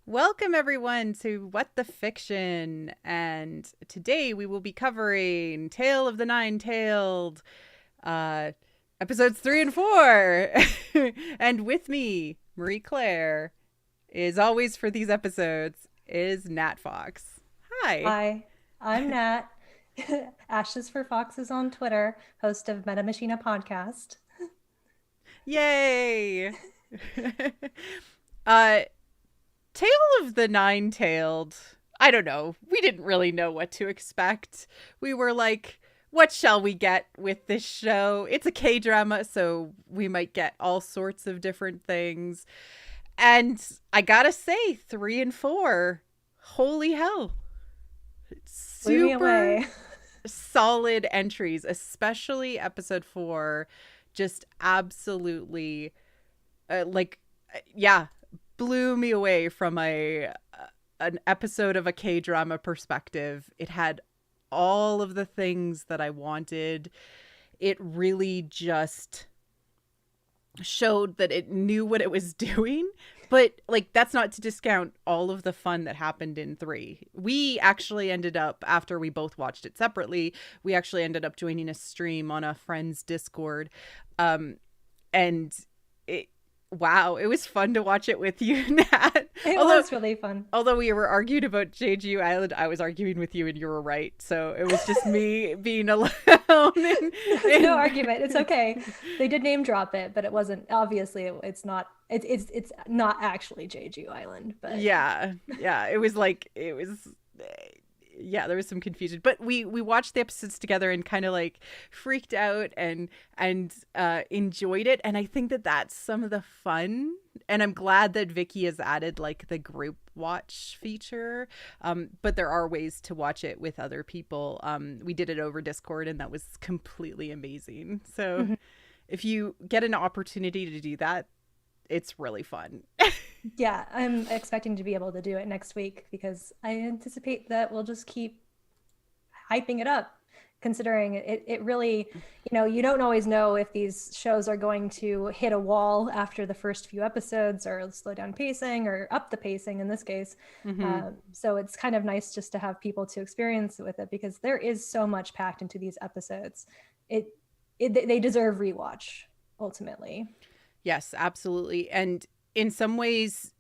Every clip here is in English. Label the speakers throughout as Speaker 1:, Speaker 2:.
Speaker 1: Welcome everyone to What the Fiction, and today we will be covering Tale of the Nine-Tailed, episodes 3 and 4. And with me, Marie Claire, is always for these episodes, is Nat Fox. Hi.
Speaker 2: Hi, I'm Nat. Ashes for Foxes on Twitter, host of Meta Machina podcast.
Speaker 1: Yay! Tale of the Nine-Tailed, I don't know. We didn't really know what to expect. We were like, what shall we get with this show? It's a K-drama, so we might get all sorts of different things. And I gotta say, 3 and 4, holy hell.
Speaker 2: Blew me away.
Speaker 1: Solid entries, especially episode 4. Just absolutely, blew me away from an episode of a K-drama perspective. It had all of the things that I wanted. It really just showed that it knew what it was doing. But that's not to discount all of the fun that happened in 3. We actually ended up, after we both watched it separately, we actually ended up joining a stream on a friend's Discord. And wow, it was fun to watch it with you, Nat.
Speaker 2: It was really fun.
Speaker 1: Although we were arguing about Jeju Island, I was arguing with you and you were right. So it was just me being alone.
Speaker 2: No argument. It's okay. They did name drop it, but it wasn't, obviously it's not actually Jeju Island. But
Speaker 1: yeah. It was there was some confusion, but we watched the episodes together and kind of freaked out and enjoyed it. And I think that that's some of the fun, and I'm glad that Vicky has added the group watch feature, but there are ways to watch it with other people. We did it over Discord and that was completely amazing. So if you get an opportunity to do that, it's really fun.
Speaker 2: Yeah, I'm expecting to be able to do it next week because I anticipate that we'll just keep hyping it up, considering it really, you don't always know if these shows are going to hit a wall after the first few episodes or slow down pacing or up the pacing in this case. So it's kind of nice just to have people to experience with it because there is so much packed into these episodes. They deserve rewatch ultimately.
Speaker 1: Yes, absolutely. And in some ways,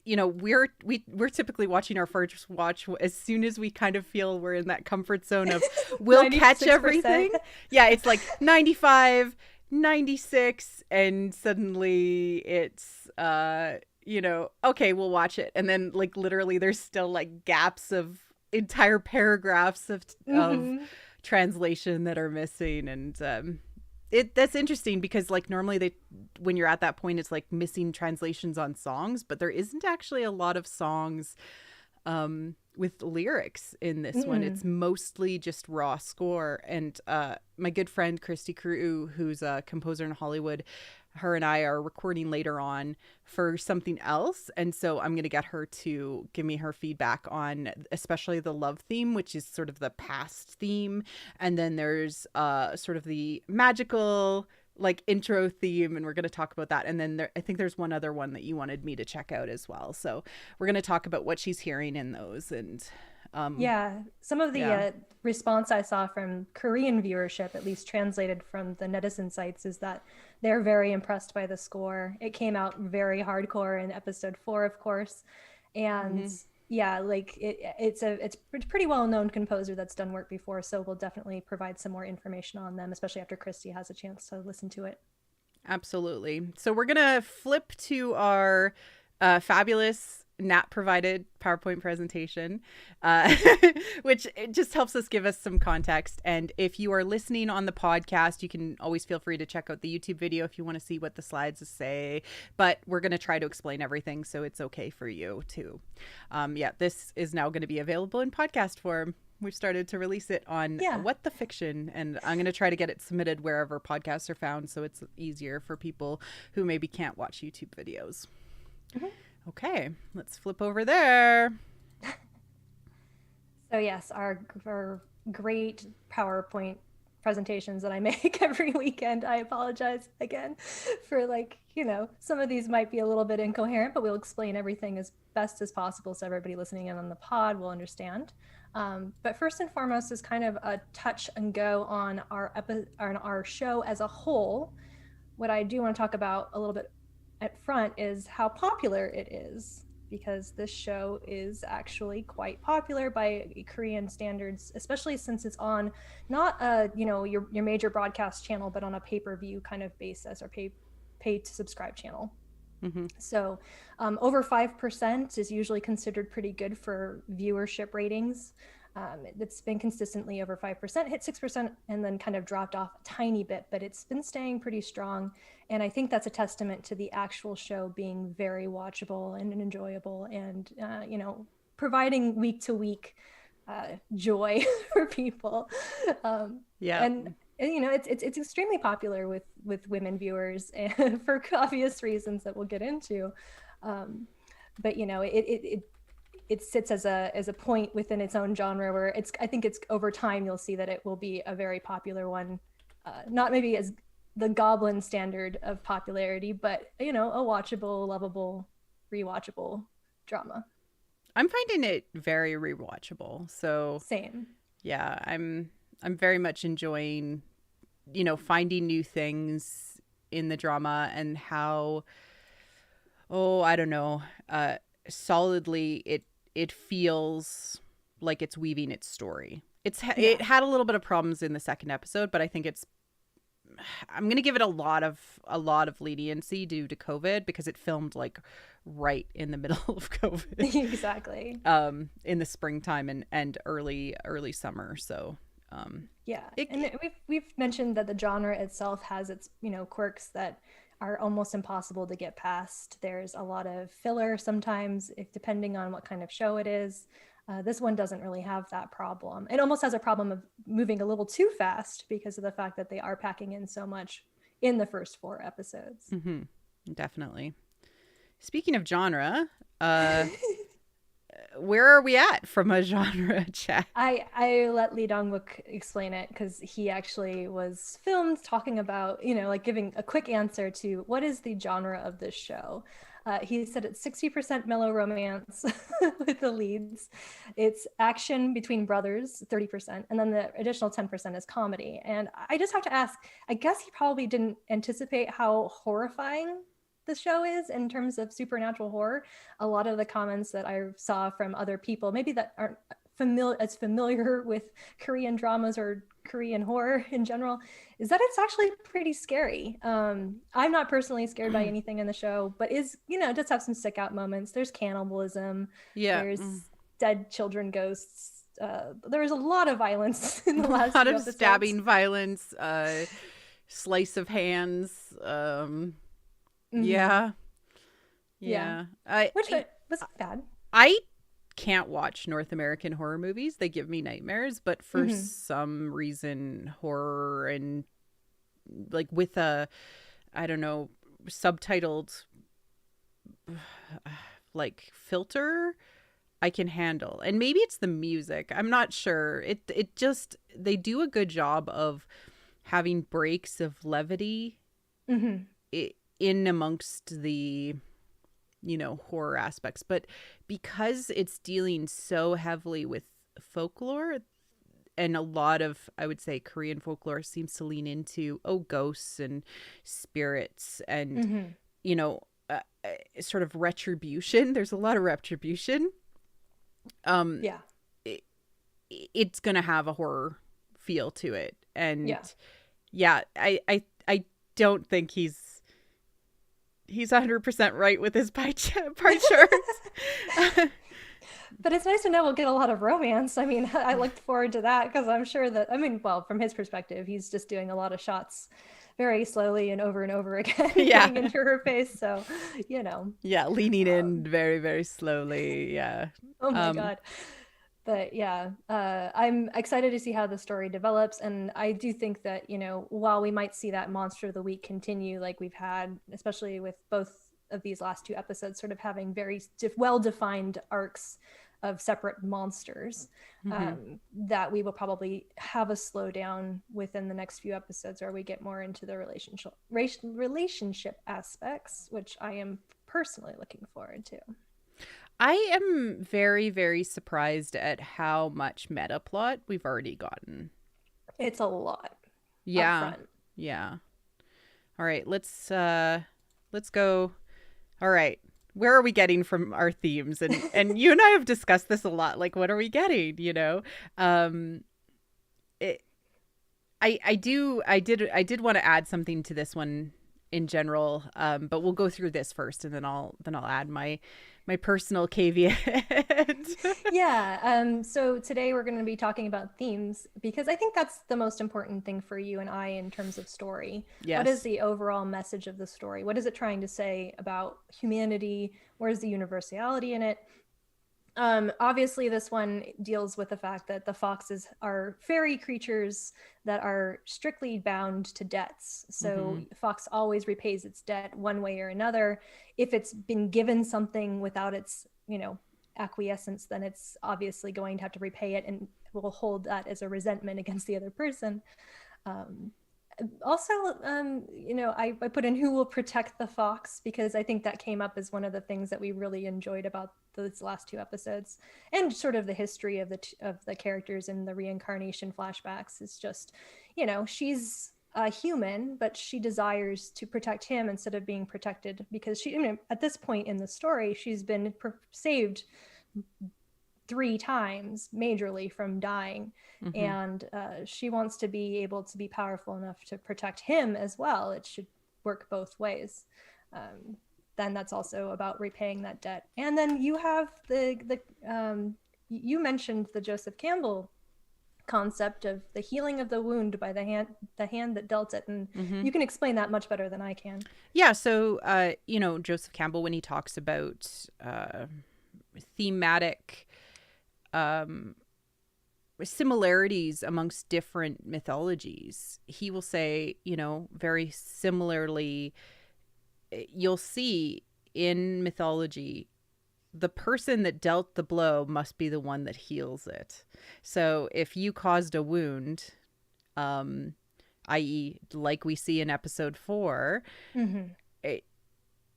Speaker 1: we're typically watching our first watch as soon as we kind of feel we're in that comfort zone of we'll catch everything. Yeah, it's like 95, 96, and suddenly it's okay, we'll watch it, and then like literally there's still like gaps of entire paragraphs of translation that are missing, and that's interesting because like normally when you're at that point it's like missing translations on songs, but there isn't actually a lot of songs with lyrics in this one. It's mostly just raw score. And my good friend Christy Crew, who's a composer in Hollywood, her and I are recording later on for something else, and so I'm going to get her to give me her feedback on especially the love theme, which is sort of the past theme, and then there's sort of the magical like intro theme, and we're going to talk about that. And then I think there's one other one that you wanted me to check out as well, so we're going to talk about what she's hearing in those. And
Speaker 2: some of the response I saw from Korean viewership, at least translated from the netizen sites, is that they're very impressed by the score. It came out very hardcore in episode 4, of course, and like it's a pretty well-known composer that's done work before, so we'll definitely provide some more information on them, especially after Christy has a chance to listen to it.
Speaker 1: Absolutely. So we're gonna flip to our fabulous Nat provided PowerPoint presentation, which it just helps us give us some context. And if you are listening on the podcast, you can always feel free to check out the YouTube video if you want to see what the slides say. But we're going to try to explain everything, so it's okay for you too. This is now going to be available in podcast form. We've started to release it on What the Fiction, and I'm going to try to get it submitted wherever podcasts are found, so it's easier for people who maybe can't watch YouTube videos. Okay, let's flip over there.
Speaker 2: So yes, our great PowerPoint presentations that I make every weekend. I apologize again for some of these might be a little bit incoherent, but we'll explain everything as best as possible so everybody listening in on the pod will understand. But first and foremost is kind of a touch and go on our show as a whole. What I do want to talk about a little bit at front is how popular it is, because this show is actually quite popular by Korean standards, especially since it's on not your major broadcast channel, but on a pay-per-view kind of basis, or pay to subscribe channel. So over 5% is usually considered pretty good for viewership ratings. It's been consistently over 5%, hit 6%, and then kind of dropped off a tiny bit, but it's been staying pretty strong. And I think that's a testament to the actual show being very watchable and enjoyable, and providing week to week joy for people. And it's extremely popular with women viewers, and for obvious reasons that we'll get into. But it sits as a point within its own genre, where I think it's over time you'll see that it will be a very popular one, not maybe as the Goblin standard of popularity, but a watchable, lovable, rewatchable drama.
Speaker 1: I'm finding it very rewatchable. So
Speaker 2: same.
Speaker 1: Yeah, I'm very much enjoying finding new things in the drama, and how solidly it feels like it's weaving its story. It had a little bit of problems in the second episode, but I think I'm going to give it a lot of leniency due to COVID, because it filmed like right in the middle of COVID.
Speaker 2: Exactly.
Speaker 1: In the springtime and early summer. So
Speaker 2: and we've mentioned that the genre itself has its quirks that are almost impossible to get past. There's a lot of filler sometimes, depending on what kind of show it is. This one doesn't really have that problem. It almost has a problem of moving a little too fast because of the fact that they are packing in so much in the first 4 episodes.
Speaker 1: Definitely. Speaking of genre, where are we at from a genre chat?
Speaker 2: I let Lee Dong-wook explain it, because he actually was filmed talking about, giving a quick answer to what is the genre of this show. He said it's 60% mellow romance with the leads. It's action between brothers, 30%, and then the additional 10% is comedy. And I just have to ask, I guess he probably didn't anticipate how horrifying the show is in terms of supernatural horror. A lot of the comments that I saw from other people, maybe that aren't familiar with Korean dramas or Korean horror in general, is that it's actually pretty scary. I'm not personally scared by anything in the show, but is, it does have some stick out moments. There's cannibalism.
Speaker 1: Yeah.
Speaker 2: There's dead children ghosts. There's a lot of violence in the last
Speaker 1: a lot
Speaker 2: few
Speaker 1: of
Speaker 2: episodes.
Speaker 1: stabbing violence, slice of hands. Yeah.
Speaker 2: Which was bad.
Speaker 1: I can't watch North American horror movies. They give me nightmares, but for some reason horror and like with a, I don't know, subtitled like filter, I can handle. And maybe it's the music. I'm not sure. It just, they do a good job of having breaks of levity in amongst the, horror aspects. But because it's dealing so heavily with folklore, and a lot of, I would say, Korean folklore seems to lean into, ghosts and spirits and, sort of retribution. There's a lot of retribution. It's going to have a horror feel to it. And I don't think he's 100% right with his pie charts.
Speaker 2: But it's nice to know we'll get a lot of romance. I mean, I looked forward to that because I'm sure that, from his perspective, he's just doing a lot of shots very slowly and over again, getting into her face. So,
Speaker 1: Yeah, leaning in very, very slowly. Yeah.
Speaker 2: Oh my God. But I'm excited to see how the story develops. And I do think that, while we might see that Monster of the Week continue like we've had, especially with both of these last two episodes sort of having very well-defined arcs of separate monsters, that we will probably have a slowdown within the next few episodes where we get more into the relationship aspects, which I am personally looking forward to.
Speaker 1: I am very, very surprised at how much metaplot we've already gotten.
Speaker 2: It's a lot.
Speaker 1: Yeah. Yeah. All right, let's go. All right. Where are we getting from our themes? And you and I have discussed this a lot. Like, what are we getting? I did want to add something to this one in general, but we'll go through this first, and then I'll add my personal caveat.
Speaker 2: So today we're going to be talking about themes because I think that's the most important thing for you and I in terms of story.
Speaker 1: Yes.
Speaker 2: What is the overall message of the story? What is it trying to say about humanity? Where's the universality in it? Obviously, this one deals with the fact that the foxes are fairy creatures that are strictly bound to debts. So fox always repays its debt one way or another. If it's been given something without its, acquiescence, then it's obviously going to have to repay it and will hold that as a resentment against the other person. I put in who will protect the fox because I think that came up as one of the things that we really enjoyed about those last two episodes, and sort of the history of the characters in the reincarnation flashbacks is just, she's a human, but she desires to protect him instead of being protected because she, at this point in the story, she's been saved 3 times majorly from dying. And she wants to be able to be powerful enough to protect him as well. It should work both ways. Then that's also about repaying that debt. And then you have you mentioned the Joseph Campbell concept of the healing of the wound by the hand that dealt it, and you can explain that much better than I can.
Speaker 1: So Joseph Campbell, when he talks about thematic similarities amongst different mythologies, he will say, very similarly, you'll see in mythology the person that dealt the blow must be the one that heals it. So if you caused a wound, i.e. like we see in episode 4,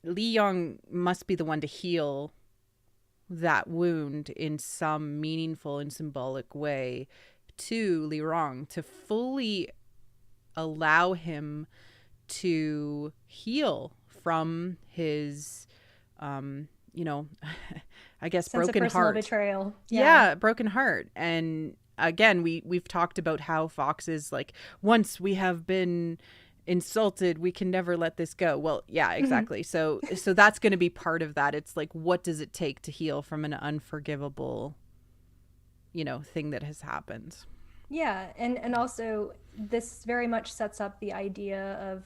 Speaker 1: Lee Young must be the one to heal that wound in some meaningful and symbolic way to Lee Rong, to fully allow him to heal from his, you know, I guess
Speaker 2: Sense of
Speaker 1: broken
Speaker 2: personal
Speaker 1: heart.
Speaker 2: betrayal.
Speaker 1: Yeah, broken heart. And again, we've talked about how Fox is like, once we have been insulted, we can never let this go. Well, yeah, exactly. So that's going to be part of that. It's like, what does it take to heal from an unforgivable, you know, thing that has happened?
Speaker 2: Yeah, and also this very much sets up the idea of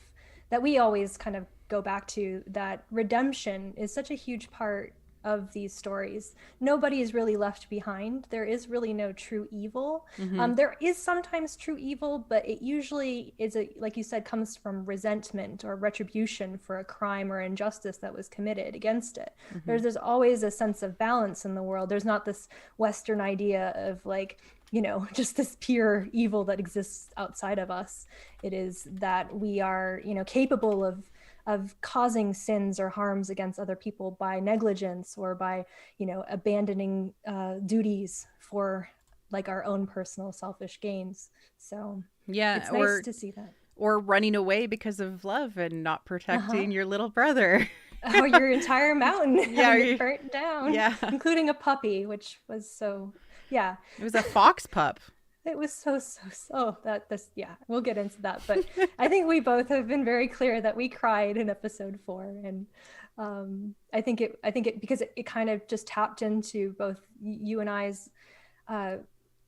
Speaker 2: that we always kind of go back to, that redemption is such a huge part of these stories. Nobody is really left behind. There is really no true evil.
Speaker 1: Mm-hmm.
Speaker 2: There is sometimes true evil, but it usually is like you said, comes from resentment or retribution for a crime or injustice that was committed against it.
Speaker 1: Mm-hmm.
Speaker 2: There's always a sense of balance in the world. There's not this Western idea of like, you know, just this pure evil that exists outside of us. It is that we are, you know, capable of causing sins or harms against other people by negligence or by, you know, abandoning duties for like our own personal selfish gains. So
Speaker 1: Yeah,
Speaker 2: it's nice to see that.
Speaker 1: or running away because of love and not
Speaker 2: Uh-huh.
Speaker 1: protecting your little brother.
Speaker 2: Oh, your entire mountain
Speaker 1: Yeah,
Speaker 2: having it burnt down,
Speaker 1: yeah.
Speaker 2: including a puppy, which was so, yeah.
Speaker 1: It was a fox pup.
Speaker 2: It was so that this, yeah, we'll get into that, but I think we both have been very clear that we cried in episode 4, and I think it because it kind of just tapped into both you and I's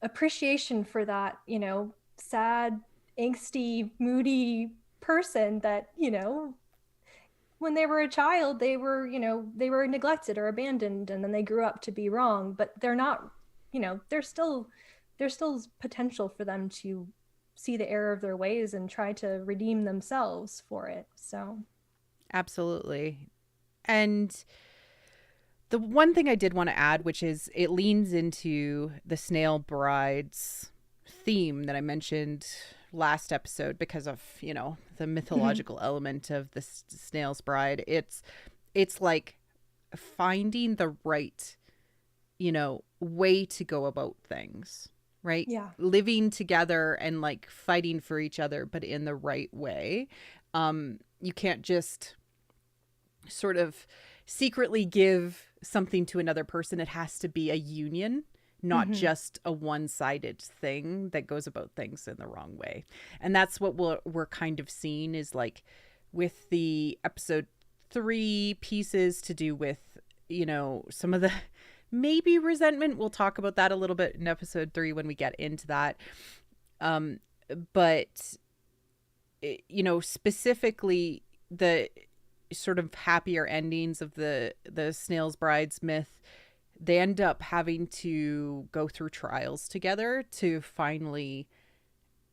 Speaker 2: appreciation for that, you know, sad, angsty, moody person that, you know, when they were a child, they were, you know, they were neglected or abandoned, and then they grew up to be wrong, but they're not, you know, there's still potential for them to see the error of their ways and try to redeem themselves for it. So
Speaker 1: Absolutely. And the one thing I did want to add, which is it leans into the Snail Bride's theme that I mentioned last episode because of, you know, the mythological element of the Snail's Bride. It's like finding the right, you know, way to go about things, right?
Speaker 2: yeah,
Speaker 1: Living together and like fighting for each other, but in the right way. You can't just sort of secretly give something to another person. It has to be a union, not just a one-sided thing that goes about things in the wrong way. And that's what we're kind of seeing is like with the episode 3 pieces to do with, you know, some of the maybe resentment. We'll talk about that a little bit in episode 3 when we get into that. But, you know, specifically the sort of happier endings of the Snail's Bride's myth, they end up having to go through trials together to finally,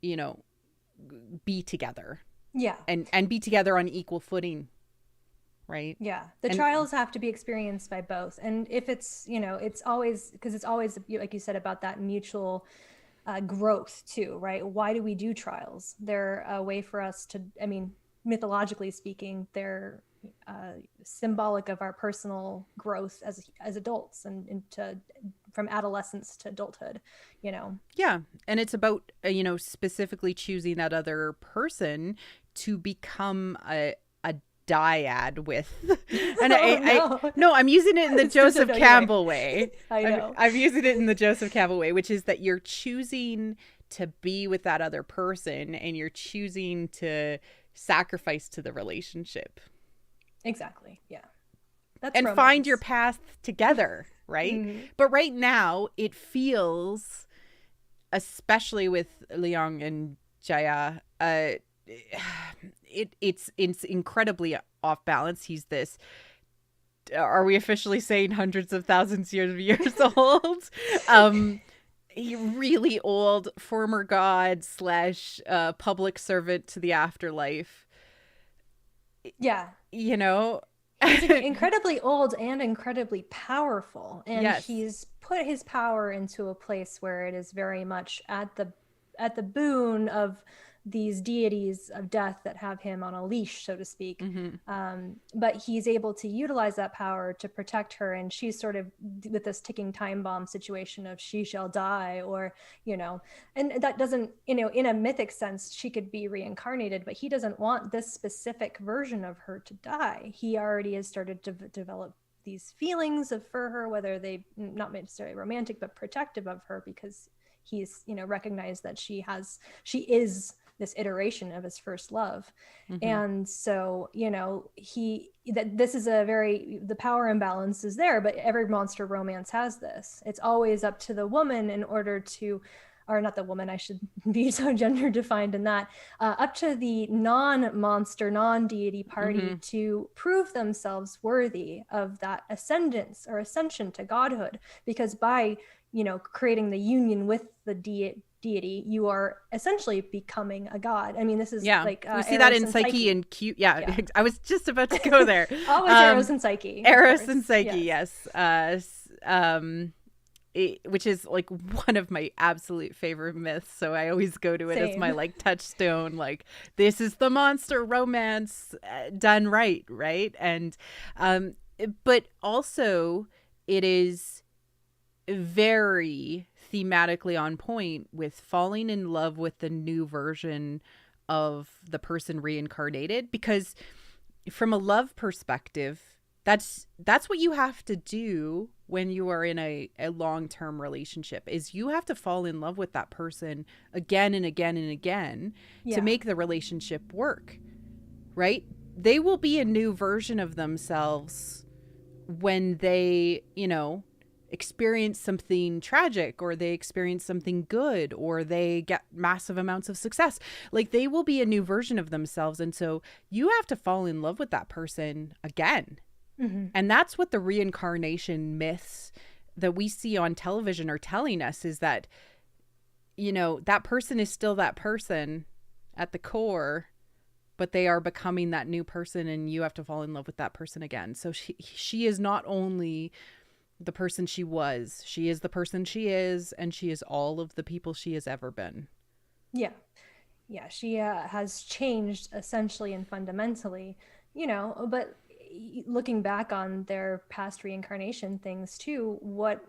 Speaker 1: you know, be together.
Speaker 2: yeah,
Speaker 1: And be together on equal footing, right?
Speaker 2: yeah. The
Speaker 1: And
Speaker 2: trials have to be experienced by both, and if it's, you know, it's always, because it's always like you said about that mutual growth too, right? Why do we do trials? They're a way for us to, I mean, mythologically speaking, they're symbolic of our personal growth as adults and to from adolescence to adulthood, you know.
Speaker 1: Yeah, and it's about you know, specifically choosing that other person to become a dyad with. And no, I'm using it in the Joseph Campbell way.
Speaker 2: I know.
Speaker 1: I'm using it in the Joseph Campbell way, which is that you're choosing to be with that other person and you're choosing to sacrifice to the relationship.
Speaker 2: Exactly. Yeah. That's
Speaker 1: and
Speaker 2: romance.
Speaker 1: Find your path together, right? But right now it feels, especially with Leong and Jaya, it's incredibly off balance. He's this, are we officially saying hundreds of thousands years old? He really old former god / public servant to the afterlife.
Speaker 2: Yeah.
Speaker 1: You know,
Speaker 2: he's incredibly old and incredibly powerful, and
Speaker 1: yes.
Speaker 2: He's put his power into a place where it is very much at the boon of these deities of death that have him on a leash, so to speak.
Speaker 1: Mm-hmm.
Speaker 2: But he's able to utilize that power to protect her, and she's sort of with this ticking time bomb situation of she shall die, or, you know, and that doesn't, you know, in a mythic sense, she could be reincarnated, but he doesn't want this specific version of her to die. He already has started to develop these feelings for her, whether they not necessarily romantic, but protective of her, because he's, you know, recognized that she is this iteration of his first love.
Speaker 1: Mm-hmm.
Speaker 2: And so, you know, this is the power imbalance is there, but every monster romance has this. It's always up to the woman in order to, or not the woman, I should be so gender defined in that, up to the non-monster, non-deity party to prove themselves worthy of that ascendance or ascension to godhood. Because by, you know, creating the union with the deity, you are essentially becoming a god. I mean, this is like
Speaker 1: we see that in Psyche and Q. Yeah, I was just about to go there.
Speaker 2: Always Eros and Psyche.
Speaker 1: Eros and Psyche, yes. Which is like one of my absolute favorite myths, so I always go to it as my like touchstone, like this is the monster romance done right. And but also it is very thematically on point with falling in love with the new version of the person reincarnated, because from a love perspective, that's what you have to do when you are in a long-term relationship, is you have to fall in love with that person again and again and again to make the relationship work, right? They will be a new version of themselves when they, you know, experience something tragic, or they experience something good, or they get massive amounts of success. Like, they will be a new version of themselves. And so you have to fall in love with that person again. And that's what the reincarnation myths that we see on television are telling us, is that, you know, that person is still that person at the core, but they are becoming that new person, and you have to fall in love with that person again. So she is not only the person she was, she is the person she is, and she is all of the people she has ever been.
Speaker 2: Yeah, she has changed essentially and fundamentally, you know. But looking back on their past reincarnation things too, what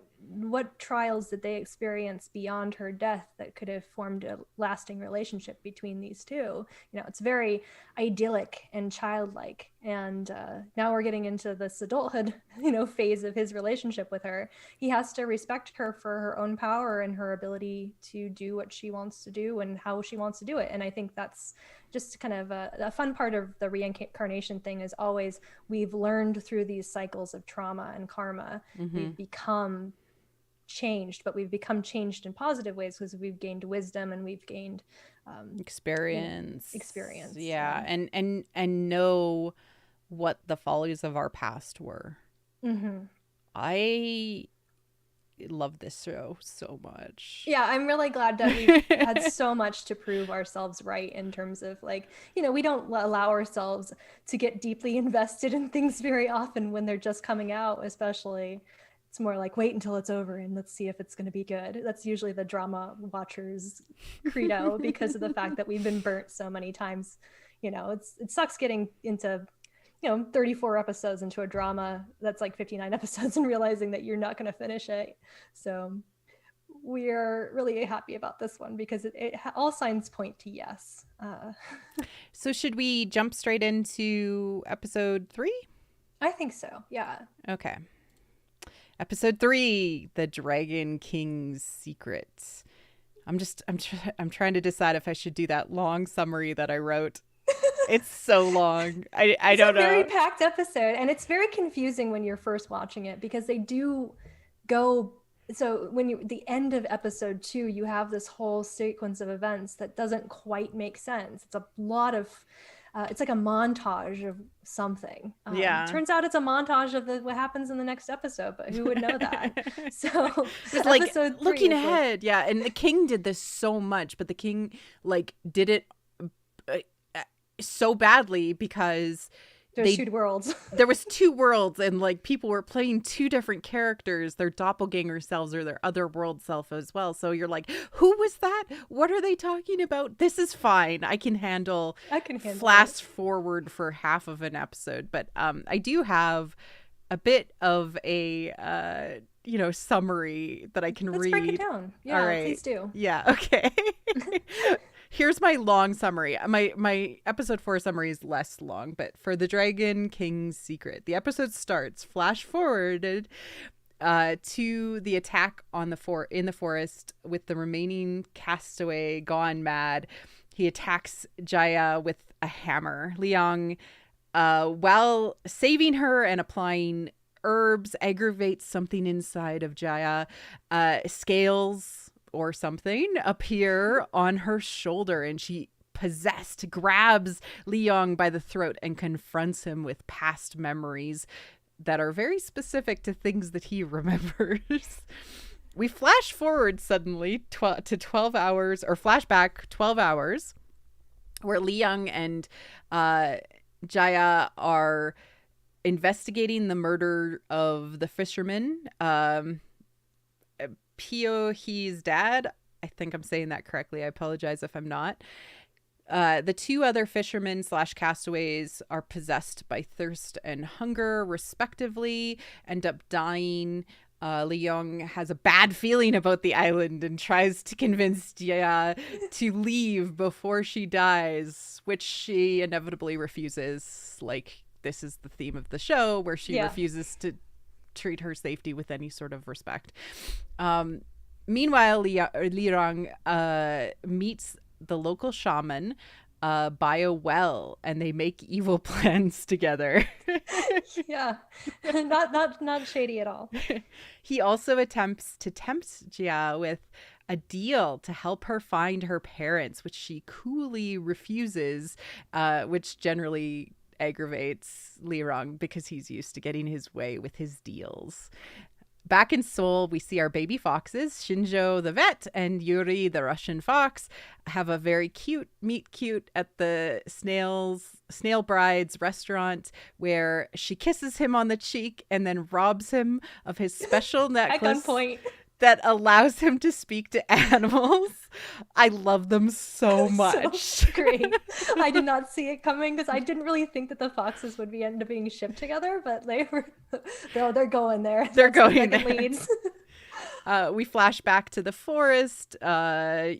Speaker 2: trials did they experience beyond her death that could have formed a lasting relationship between these two? You know, it's very idyllic and childlike. And now we're getting into this adulthood, you know, phase of his relationship with her. He has to respect her for her own power and her ability to do what she wants to do and how she wants to do it. And I think that's just kind of a fun part of the reincarnation thing, is always we've learned through these cycles of trauma and karma, we've become changed, but we've become changed in positive ways because we've gained wisdom and we've gained experience.
Speaker 1: Yeah. And know what the follies of our past were. I love this show so much.
Speaker 2: Yeah, I'm really glad that we've had so much to prove ourselves right, in terms of, like, you know, we don't allow ourselves to get deeply invested in things very often when they're just coming out, especially. It's more like, wait until it's over and let's see if it's going to be good. That's usually the drama watchers' credo, because of the fact that we've been burnt so many times. You know, it sucks getting into, you know, 34 episodes into a drama that's like 59 episodes and realizing that you're not going to finish it. So we're really happy about this one, because all signs point to yes.
Speaker 1: So should we jump straight into episode 3?
Speaker 2: I think so. Yeah.
Speaker 1: Okay. Episode 3, The Dragon King's Secret. I'm trying to decide if I should do that long summary that I wrote. It's so long. I don't know. It's a
Speaker 2: very packed episode, and it's very confusing when you're first watching it, because they do go. So when the end of episode 2, you have this whole sequence of events that doesn't quite make sense. It's a lot of, it's like a montage of something. Turns out it's a montage of what happens in the next episode, but who would know that? So
Speaker 1: it's like looking ahead. Yeah. And the king did this so much, but the king like did it so badly because
Speaker 2: There's two worlds.
Speaker 1: There was two worlds, and like people were playing two different characters, their doppelganger selves or their other world self as well. So you're like, who was that? What are they talking about? This is fine. I can handle flash forward for half of an episode. But I do have a bit of a summary that I can read.
Speaker 2: Let's break it down. Yeah, all right. Please do.
Speaker 1: Yeah, okay. Here's my long summary. My episode 4 summary is less long, but for the Dragon King's Secret, the episode starts flash forwarded to the attack on in the forest with the remaining castaway gone mad. He attacks Jaya with a hammer. Liang, while saving her and applying herbs, aggravates something inside of Jaya. Scales or something appear on her shoulder, and she, possessed, grabs Liang by the throat and confronts him with past memories that are very specific to things that he remembers. We flash forward suddenly to 12 hours, or flashback 12 hours, where Liang and Jaya are investigating the murder of the fisherman, Pio-hee's dad. I think I'm saying that correctly. I apologize if I'm not. The two other fishermen / castaways are possessed by thirst and hunger, respectively, end up dying. Liang has a bad feeling about the island and tries to convince Jia to leave before she dies, which she inevitably refuses. Like, this is the theme of the show, where she refuses to treat her safety with any sort of respect. Meanwhile, Lirang meets the local shaman by a well, and they make evil plans together.
Speaker 2: Yeah, not shady at all.
Speaker 1: He also attempts to tempt Jia with a deal to help her find her parents, which she coolly refuses, which generally aggravates Lirang because he's used to getting his way with his deals. Back in Seoul, we see our baby foxes, Shinjo the vet and Yuri the Russian fox, have a very cute meet cute at the Snail Bride's restaurant, where she kisses him on the cheek and then robs him of his special necklace
Speaker 2: at gunpoint
Speaker 1: that allows him to speak to animals. I love them so much.
Speaker 2: So great. I did not see it coming because I didn't really think that the foxes would end up being shipped together, but they're going there.
Speaker 1: They're going there. Leads. We flash back to the forest 12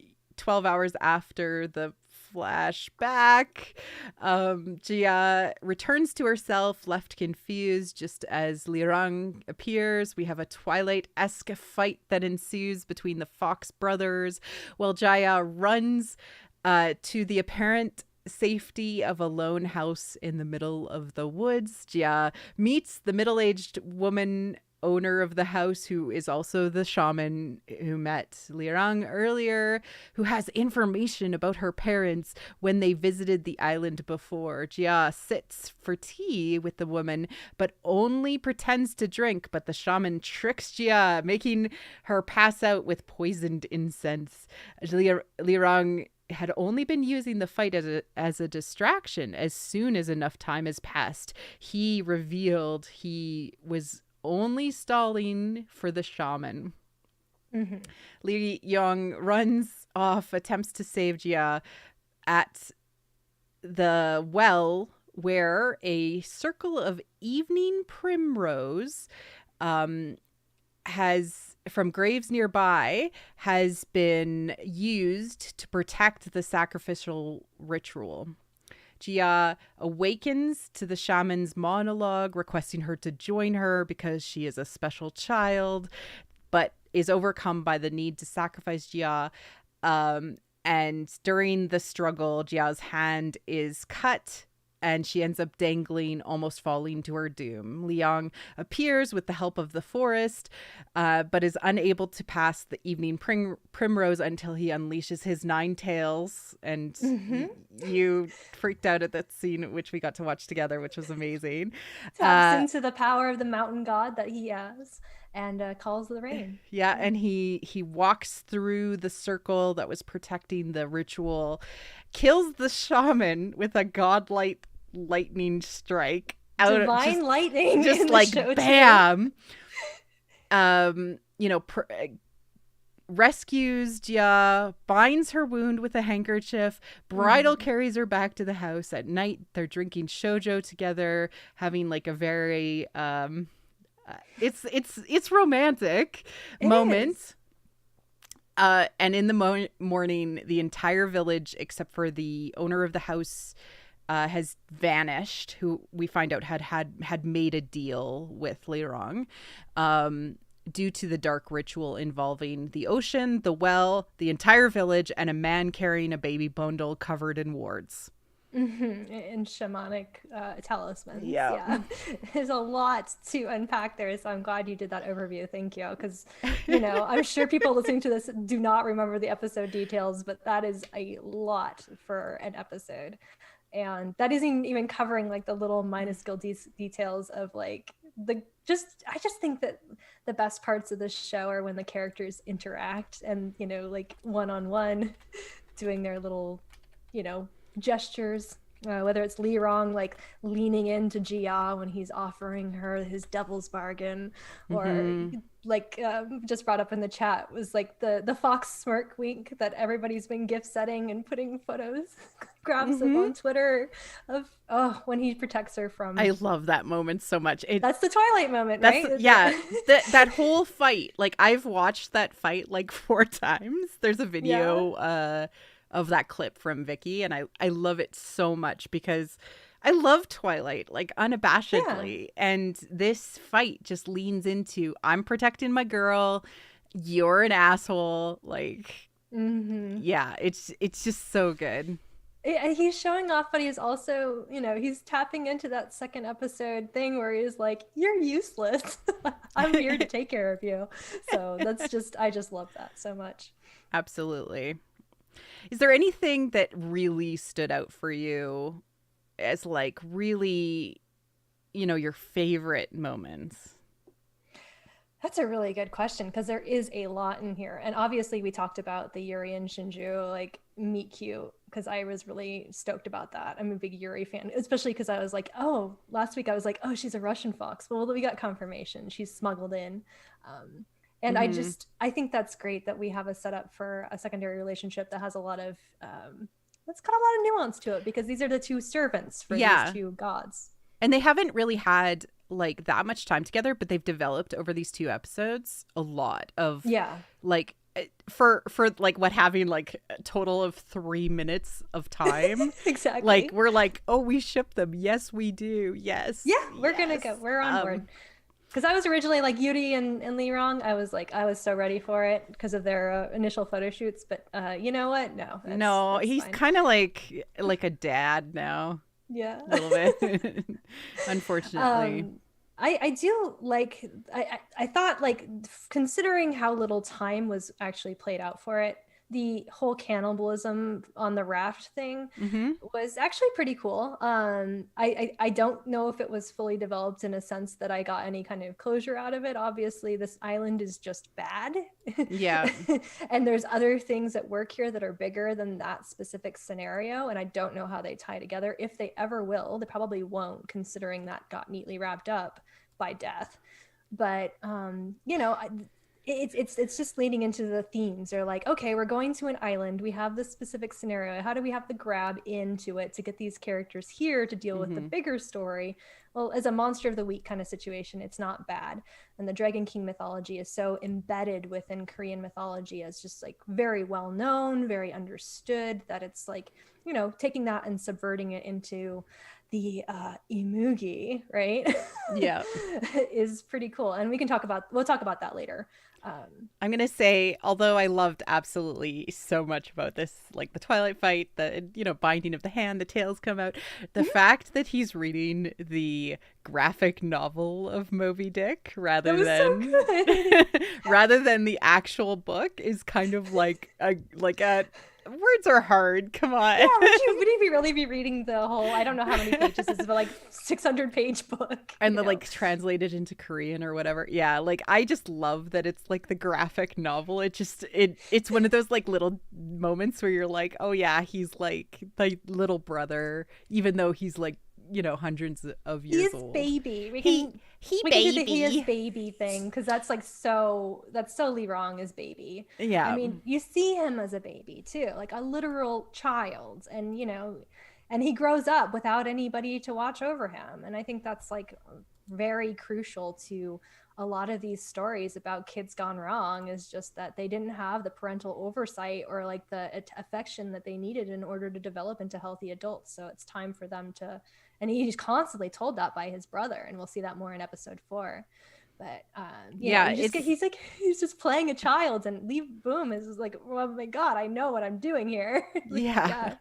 Speaker 1: hours after the flashback. Jia returns to herself, left confused just as Lirang appears. We have a Twilight-esque fight that ensues between the Fox brothers, while Jaya runs to the apparent safety of a lone house in the middle of the woods. Jia meets the middle-aged woman owner of the house, who is also the shaman who met Lirang earlier, who has information about her parents when they visited the island before. Jia sits for tea with the woman, but only pretends to drink, but the shaman tricks Jia, making her pass out with poisoned incense. Lirang had only been using the fight as a distraction. As soon as enough time has passed, he revealed he was only stalling for the shaman. Mm-hmm. Li Yong runs off, attempts to save Jia at the well, where a circle of evening primrose from graves nearby has been used to protect the sacrificial ritual. Jia awakens to the shaman's monologue, requesting her to join her because she is a special child, but is overcome by the need to sacrifice Jia. And during the struggle, Jia's hand is cut, and she ends up dangling, almost falling to her doom. Liang appears with the help of the forest, but is unable to pass the evening primrose until he unleashes his 9 tails. And you freaked out at that scene, which we got to watch together, which was amazing.
Speaker 2: Taps into the power of the mountain god that he has, and calls the rain.
Speaker 1: Yeah, and he walks through the circle that was protecting the ritual, kills the shaman with a godlike lightning strike out,
Speaker 2: divine lightning,
Speaker 1: just
Speaker 2: in the
Speaker 1: like
Speaker 2: show
Speaker 1: bam. Rescues Jia, binds her wound with a handkerchief. Bridal carries her back to the house at night. They're drinking shojo together, having like a very it's romantic moment.
Speaker 2: Is.
Speaker 1: And in the morning, the entire village, except for the owner of the house, has vanished, who we find out had made a deal with Leirong, due to the dark ritual involving the ocean, the well, the entire village, and a man carrying a baby bundle covered in wards.
Speaker 2: And shamanic talismans.
Speaker 1: Yeah.
Speaker 2: There's a lot to unpack there, so I'm glad you did that overview. Thank you, because I'm sure people listening to this do not remember the episode details, but that is a lot for an episode, and that isn't even covering like the little minuscule details of like I just think that the best parts of this show are when the characters interact and like one-on-one doing their little gestures, whether it's Leirong like leaning into Jia when he's offering her his devil's bargain, or like just brought up in the chat was like the fox smirk wink that everybody's been gift setting and putting photos grabs of on Twitter of when he protects her from.
Speaker 1: I love that moment so much.
Speaker 2: That's the Twilight moment, right?
Speaker 1: Yeah, that whole fight, like I've watched that fight like 4 times. There's a video of that clip from Vicky, and I love it so much because I love Twilight like unabashedly, and this fight just leans into I'm protecting my girl, you're an asshole, like it's just so good.
Speaker 2: He's showing off, but he's also he's tapping into that second episode thing where he's like, you're useless. I'm here to take care of you. So I just love that so much.
Speaker 1: Absolutely. Is there anything that really stood out for you as like really, your favorite moments?
Speaker 2: That's a really good question, because there is a lot in here. And obviously we talked about the Yuri and Shinju like meet cute, because I was really stoked about that. I'm a big Yuri fan, especially because I was like, last week I was like, she's a Russian fox. Well, we got confirmation. She's smuggled in. And I think that's great that we have a setup for a secondary relationship that has a lot of, that's got a lot of nuance to it, because these are the two servants for these two gods.
Speaker 1: And they haven't really had like that much time together, but they've developed over these 2 episodes a lot of like for like what, having like a total of 3 minutes of time.
Speaker 2: Exactly.
Speaker 1: Like we're like, we ship them. Yes, we do. Yes.
Speaker 2: Yeah, we're gonna go. We're on board. Because I was originally like Yuri and Leirong. I was so ready for it because of their initial photo shoots. But you know what? No,
Speaker 1: he's kind of like a dad now.
Speaker 2: Yeah,
Speaker 1: a little bit. Unfortunately,
Speaker 2: I do like. I thought, like, considering how little time was actually played out for it, the whole cannibalism on the raft thing was actually pretty cool. I don't know if it was fully developed in a sense that I got any kind of closure out of it. Obviously, this island is just bad.
Speaker 1: Yeah.
Speaker 2: And there's other things at work here that are bigger than that specific scenario. And I don't know how they tie together. If they ever will, they probably won't, considering that got neatly wrapped up by death. But, it's just leading into the themes. They're like, okay, we're going to an island, we have this specific scenario, how do we have to grab into it to get these characters here to deal with the bigger story? Well, as a monster of the week kind of situation, it's not bad. And the Dragon King mythology is so embedded within Korean mythology as just like very well known, very understood, that it's like, taking that and subverting it into the imugi, right?
Speaker 1: Yeah.
Speaker 2: is pretty cool. And we'll talk about that later.
Speaker 1: I'm gonna say, although I loved absolutely so much about this, like the Twilight fight, the binding of the hand, the tails come out, the fact that he's reading the graphic novel of Moby Dick rather than rather than the actual book is kind of like a words are hard. Come on.
Speaker 2: Yeah, would you really be reading the whole, I don't know how many pages this is, but like 600-page book.
Speaker 1: And like translated into Korean or whatever. Yeah, like I just love that it's like the graphic novel. It's one of those like little moments where you're like, oh yeah, he's like the little brother, even though he's like hundreds of
Speaker 2: He
Speaker 1: years
Speaker 2: is
Speaker 1: old.
Speaker 2: baby.
Speaker 1: He
Speaker 2: We can do the he is
Speaker 1: baby.
Speaker 2: baby thing because that's like that's solely wrong as baby. I
Speaker 1: Yeah.
Speaker 2: mean, you see him as a baby too, like a literal child, and and he grows up without anybody to watch over him. And I think that's like very crucial to a lot of these stories about kids gone wrong, is just that they didn't have the parental oversight or like the affection that they needed in order to develop into healthy adults. So it's time for them to, and he's constantly told that by his brother, and we'll see that more in episode 4. But
Speaker 1: Yeah,
Speaker 2: you just get, he's just playing a child, and Leave Boom is like, oh my god, I know what I'm doing here. Like,
Speaker 1: yeah.
Speaker 2: yeah.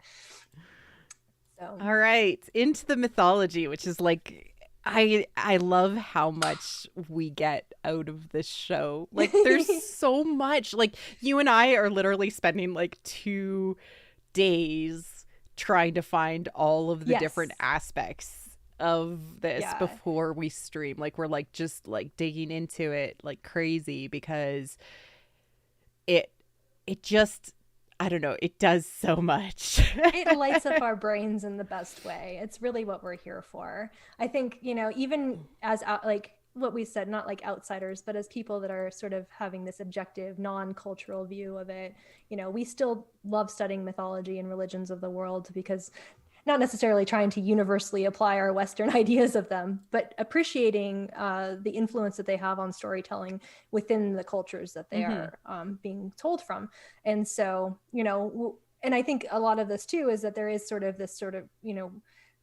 Speaker 2: So
Speaker 1: All right, into the mythology, which is like I love how much we get out of this show. Like there's so much. Like you and I are literally spending like 2 days trying to find all of the
Speaker 2: yes.
Speaker 1: different aspects of this
Speaker 2: Yeah.
Speaker 1: before we stream. Like we're like just like digging into it like crazy because it just, I don't know, it does so much.
Speaker 2: It lights up our brains in the best way. It's really what we're here for. I think, even as like what we said, not like outsiders, but as people that are sort of having this objective, non-cultural view of it, we still love studying mythology and religions of the world, because not necessarily trying to universally apply our Western ideas of them, but appreciating the influence that they have on storytelling within the cultures that they are being told from. And so, and I think a lot of this too is that there is sort of this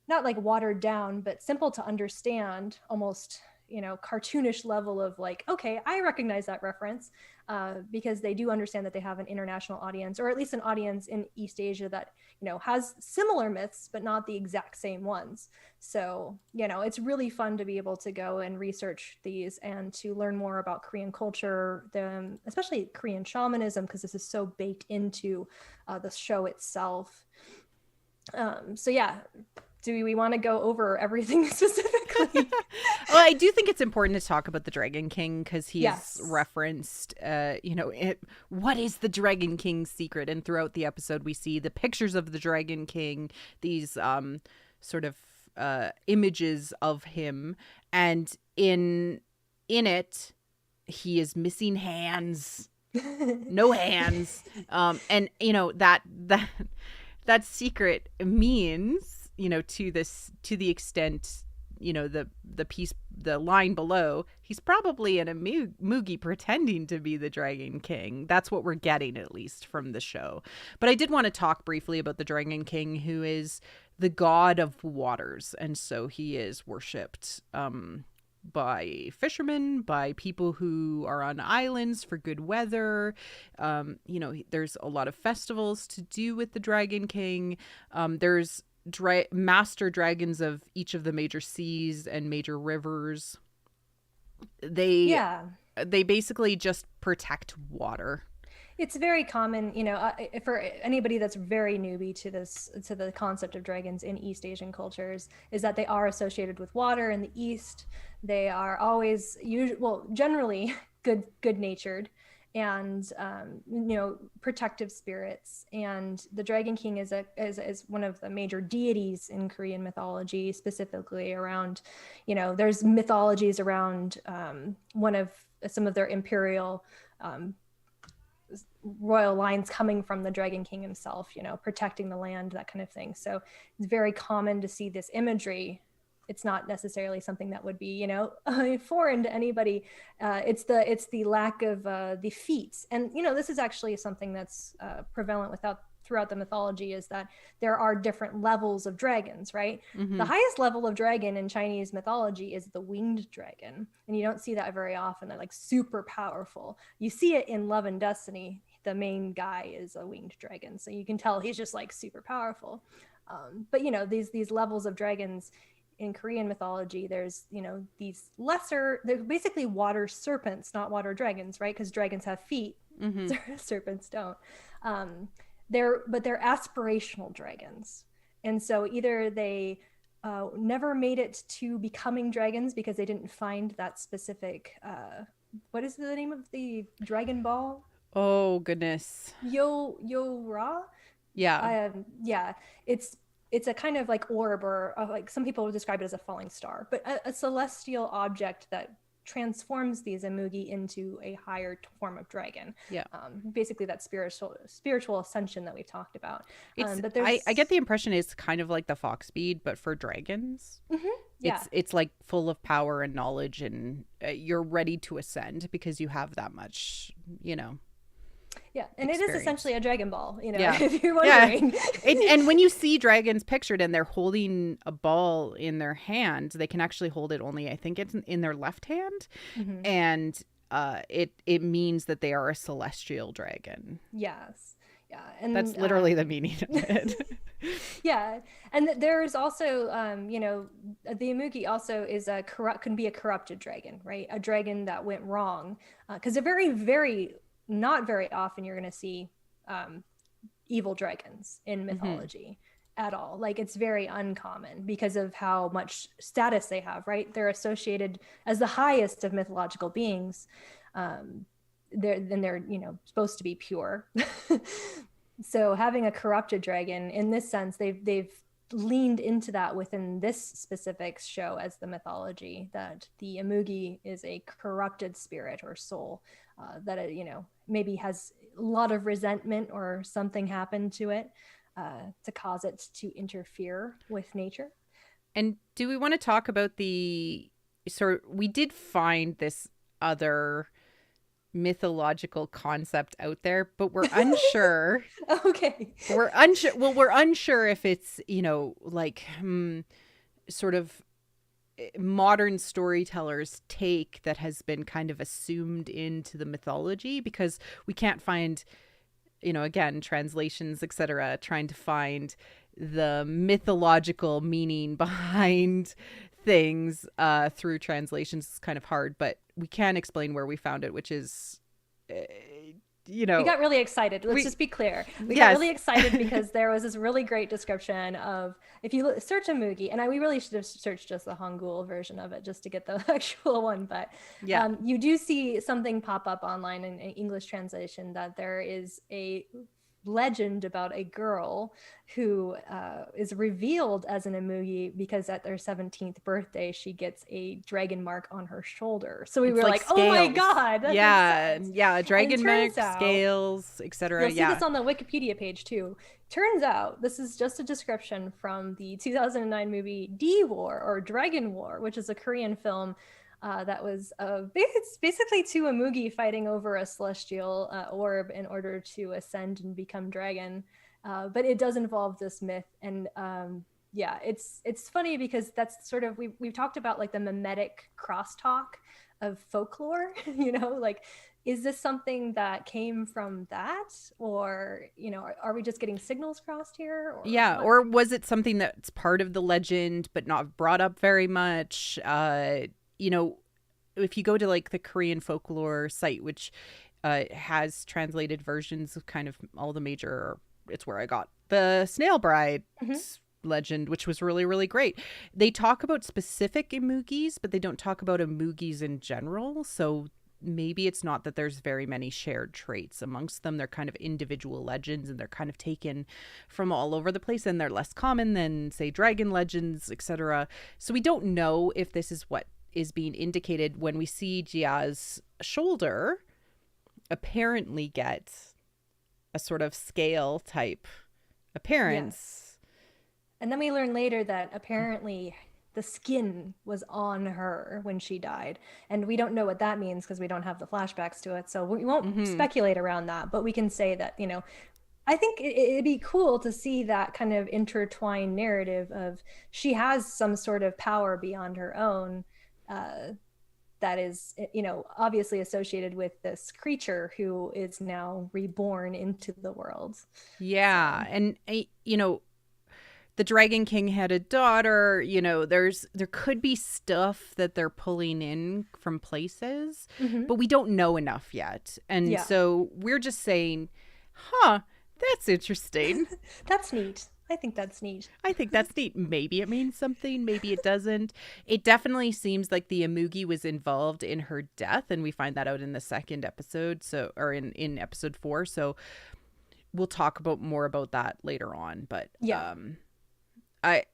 Speaker 2: not like watered down, but simple to understand, almost cartoonish level of like, okay, I recognize that reference, because they do understand that they have an international audience, or at least an audience in East Asia that has similar myths but not the exact same ones. So it's really fun to be able to go and research these and to learn more about Korean culture, especially Korean shamanism, because this is so baked into the show itself. So yeah, do we want to go over everything specifically?
Speaker 1: Well, I do think it's important to talk about the Dragon King because he's
Speaker 2: Yes.
Speaker 1: referenced, what is the Dragon King's secret? And throughout the episode, we see the pictures of the Dragon King, these sort of images of him. And in it, he is missing hands. No hands. And, that secret means, to the extent, the line below, he's probably in a Moogie pretending to be the Dragon King. That's what we're getting, at least from the show. But I did want to talk briefly about the Dragon King, who is the god of waters. And so he is worshipped by fishermen, by people who are on islands for good weather. There's a lot of festivals to do with the Dragon King. There's master dragons of each of the major seas and major rivers. They basically just protect water.
Speaker 2: It's very common, for anybody that's very newbie to the concept of dragons in East Asian cultures, is that they are associated with water in the East. They are always generally good-natured and protective spirits. And the Dragon King is one of the major deities in Korean mythology, specifically around, there's mythologies around one of some of their imperial royal lines coming from the Dragon King himself, protecting the land, that kind of thing. So it's very common to see this imagery. It's not necessarily something that would be, foreign to anybody. It's the lack of the feats. And, this is actually something that's prevalent throughout the mythology, is that there are different levels of dragons, right? Mm-hmm. The highest level of dragon in Chinese mythology is the winged dragon. And you don't see that very often. They're like super powerful. You see it in Love and Destiny. The main guy is a winged dragon. So you can tell he's just like super powerful. But, these levels of dragons in Korean mythology, there's, these they're basically water serpents, not water dragons, right? Because dragons have feet. Mm-hmm. Serpents don't. They're aspirational dragons. And so either they never made it to becoming dragons because they didn't find that specific, what is the name of the Dragon Ball?
Speaker 1: Oh, goodness.
Speaker 2: Yo Ra?
Speaker 1: Yeah.
Speaker 2: Yeah. It's it's a kind of like orb, or like some people would describe it as a falling star, but a celestial object that transforms these Imugi into a higher form of dragon.
Speaker 1: Yeah.
Speaker 2: Basically that spiritual ascension that we've talked about.
Speaker 1: It's
Speaker 2: But
Speaker 1: I
Speaker 2: there's
Speaker 1: get the impression it's kind of like the fox speed, but for dragons.
Speaker 2: yeah.
Speaker 1: It's like full of power and knowledge, and you're ready to ascend because you have that much,
Speaker 2: Yeah, and it is
Speaker 1: experience.
Speaker 2: essentially a Dragon Ball,
Speaker 1: Yeah.
Speaker 2: if you're
Speaker 1: Yeah.
Speaker 2: wondering.
Speaker 1: And when you see dragons pictured and they're holding a ball in their hand, they can actually hold it only, I think it's in their left hand.
Speaker 2: Mhm.
Speaker 1: And it means that they are a celestial dragon.
Speaker 2: Yes. Yeah, and
Speaker 1: That's literally the meaning of it.
Speaker 2: yeah, and there is also, the Imugi also is can be a corrupted dragon, right? A dragon that went wrong, because they're very, very not very often you're going to see evil dragons in mythology at all. Like, it's very uncommon because of how much status they have, right? They're associated as the highest of mythological beings. They're supposed to be pure. So having a corrupted dragon, in this sense, they've leaned into that within this specific show as the mythology, that the Imugi is a corrupted spirit or soul, that it, maybe has a lot of resentment or something happened to it to cause it to interfere with nature.
Speaker 1: And do we want to talk about we did find this other mythological concept out there, but we're unsure.
Speaker 2: Okay.
Speaker 1: We're unsure. Well, we're unsure if it's, sort of modern storytellers' take that has been kind of assumed into the mythology, because we can't find, again, translations, etc., trying to find the mythological meaning behind things through translations is kind of hard, but we can explain where we found it, which is we
Speaker 2: got really excited. Let's just be clear. We
Speaker 1: yes.
Speaker 2: got really excited because there was this really great description of, if you search Imugi, and we really should have searched just the Hangul version of it just to get the actual one, but
Speaker 1: yeah,
Speaker 2: you do see something pop up online in English translation that there is a legend about a girl who is revealed as an Imugi because at their 17th birthday she gets a dragon mark on her shoulder. So we were like, oh my god,
Speaker 1: yeah, dragon mark, scales, etc.
Speaker 2: You'll see this on the Wikipedia page too. Turns out this is just a description from the 2009 movie D-War, or Dragon War, which is a Korean film that was it's basically two Imugi fighting over a celestial orb in order to ascend and become dragon. But it does involve this myth. And it's funny because that's sort of, we've talked about like the mimetic crosstalk of folklore, like, is this something that came from that? Or, are we just getting signals crossed here?
Speaker 1: Or was it something that's part of the legend but not brought up very much? If you go to like the Korean folklore site, which has translated versions of kind of all the major, it's where I got the Snail Bride legend, which was really, really great. They talk about specific Imugis, but they don't talk about Imugis in general. So maybe it's not that there's very many shared traits amongst them. They're kind of individual legends, and they're kind of taken from all over the place, and they're less common than, say, dragon legends, etc. So we don't know if this is what is being indicated when we see Jia's shoulder apparently get a sort of scale type appearance.
Speaker 2: Yes. And then we learn later that apparently the skin was on her when she died. And we don't know what that means because we don't have the flashbacks to it. So we won't speculate around that, but we can say that, I think it'd be cool to see that kind of intertwined narrative of she has some sort of power beyond her own, that is, obviously associated with this creature who is now reborn into the world.
Speaker 1: Yeah. So. And, the Dragon King had a daughter, there could be stuff that they're pulling in from places, but we don't know enough yet. And so we're just saying, that's interesting.
Speaker 2: That's neat. I think that's neat.
Speaker 1: Maybe it means something. Maybe it doesn't. It definitely seems like the Imugi was involved in her death, and we find that out in the second episode. So, or in episode 4. So we'll talk more about that later on. But I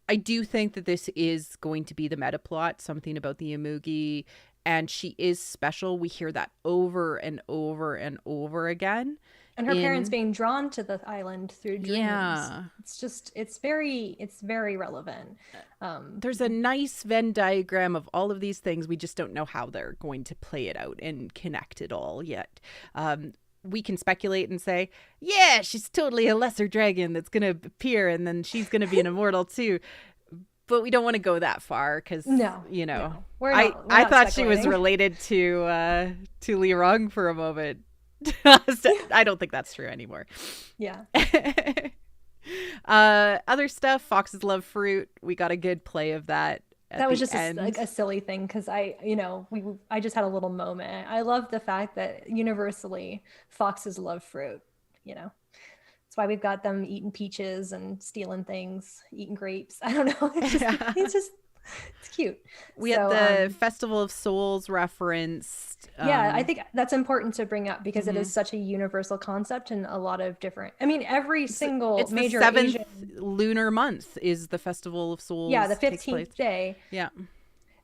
Speaker 1: I do think that this is going to be the meta plot, something about the Yamugi, and she is special. We hear that over and over and over again.
Speaker 2: And her parents
Speaker 1: In
Speaker 2: being drawn to the island through dreams.
Speaker 1: Yeah,
Speaker 2: It's very relevant. Um,
Speaker 1: there's a nice Venn diagram of all of these things. We just don't know how they're going to play it out and connect it all yet. We can speculate and say, yeah, she's totally a lesser dragon that's going to appear and then she's going to be an immortal too. But we don't want to go that far because,
Speaker 2: no,
Speaker 1: you know,
Speaker 2: no, we're
Speaker 1: I
Speaker 2: not
Speaker 1: thought she was
Speaker 2: speculating.
Speaker 1: related to Li Rong for a moment. I don't think that's true anymore.
Speaker 2: Yeah.
Speaker 1: Other stuff, foxes love fruit. We got a good play of that at
Speaker 2: That was
Speaker 1: the
Speaker 2: just
Speaker 1: end.
Speaker 2: like a silly thing because I just had a little moment. I love the fact that universally foxes love fruit. You know, that's why we've got them eating peaches and stealing things, eating grapes. I don't know. It's cute.
Speaker 1: We had
Speaker 2: So
Speaker 1: the Festival of Souls referenced.
Speaker 2: yeah, I think that's important to bring up because it
Speaker 1: Mhm.
Speaker 2: is such a universal concept in a lot of different. I mean, every single
Speaker 1: It's the
Speaker 2: major
Speaker 1: seventh
Speaker 2: Asian,
Speaker 1: lunar month is the Festival of
Speaker 2: yeah, the
Speaker 1: Souls takes place.
Speaker 2: 15th day.
Speaker 1: Yeah.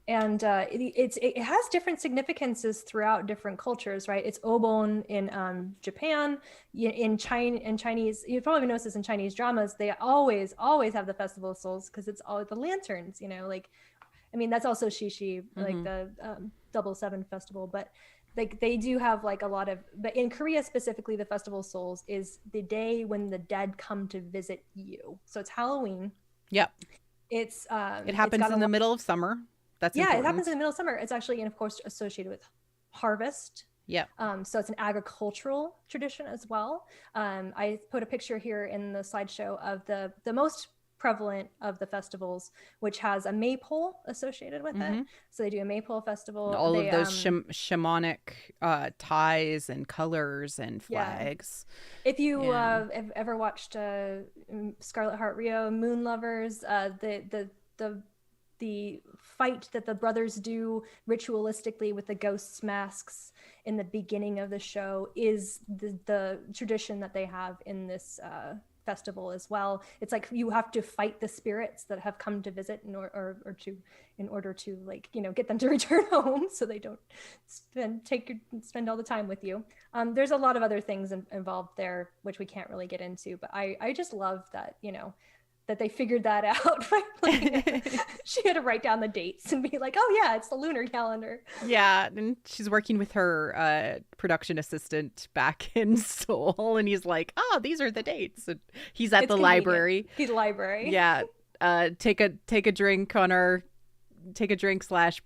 Speaker 2: And it has different significances throughout different cultures, right? It's Obon in Japan, in Chinese. You probably notice this in Chinese dramas. They always have the Festival of Souls because it's all the lanterns. Like, I mean, that's also Shishi, like the 777 festival, but like they do have like a lot of. But in Korea specifically, the Festival of Souls is the day when the dead come to visit you. So it's Halloween.
Speaker 1: Yep.
Speaker 2: It's
Speaker 1: It happens in the middle of summer. That's
Speaker 2: yeah,
Speaker 1: important.
Speaker 2: it happens in the middle of summer. It's actually, and of course, associated with harvest.
Speaker 1: Yeah.
Speaker 2: So it's an agricultural tradition as well. I put a picture here in the slideshow of the most prevalent of the festivals, which has a maypole associated with it. So they do a maypole festival.
Speaker 1: All of those shamanic ties and colors and flags.
Speaker 2: If you have ever watched Scarlet Heart Rio, Moon Lovers, the fight that the brothers do ritualistically with the ghosts' masks in the beginning of the show is the tradition that they have in this festival as well. It's like you have to fight the spirits that have come to visit in order to like get them to return home, so they don't spend all the time with you. There's a lot of other things involved there which we can't really get into, but I just love that that they figured that out. She had to write down the dates and be like, oh yeah, it's the lunar calendar.
Speaker 1: Yeah, and she's working with her production assistant back in Seoul, and he's like, oh, these are the dates. And he's at the library.
Speaker 2: He's library.
Speaker 1: Yeah. Take a drink /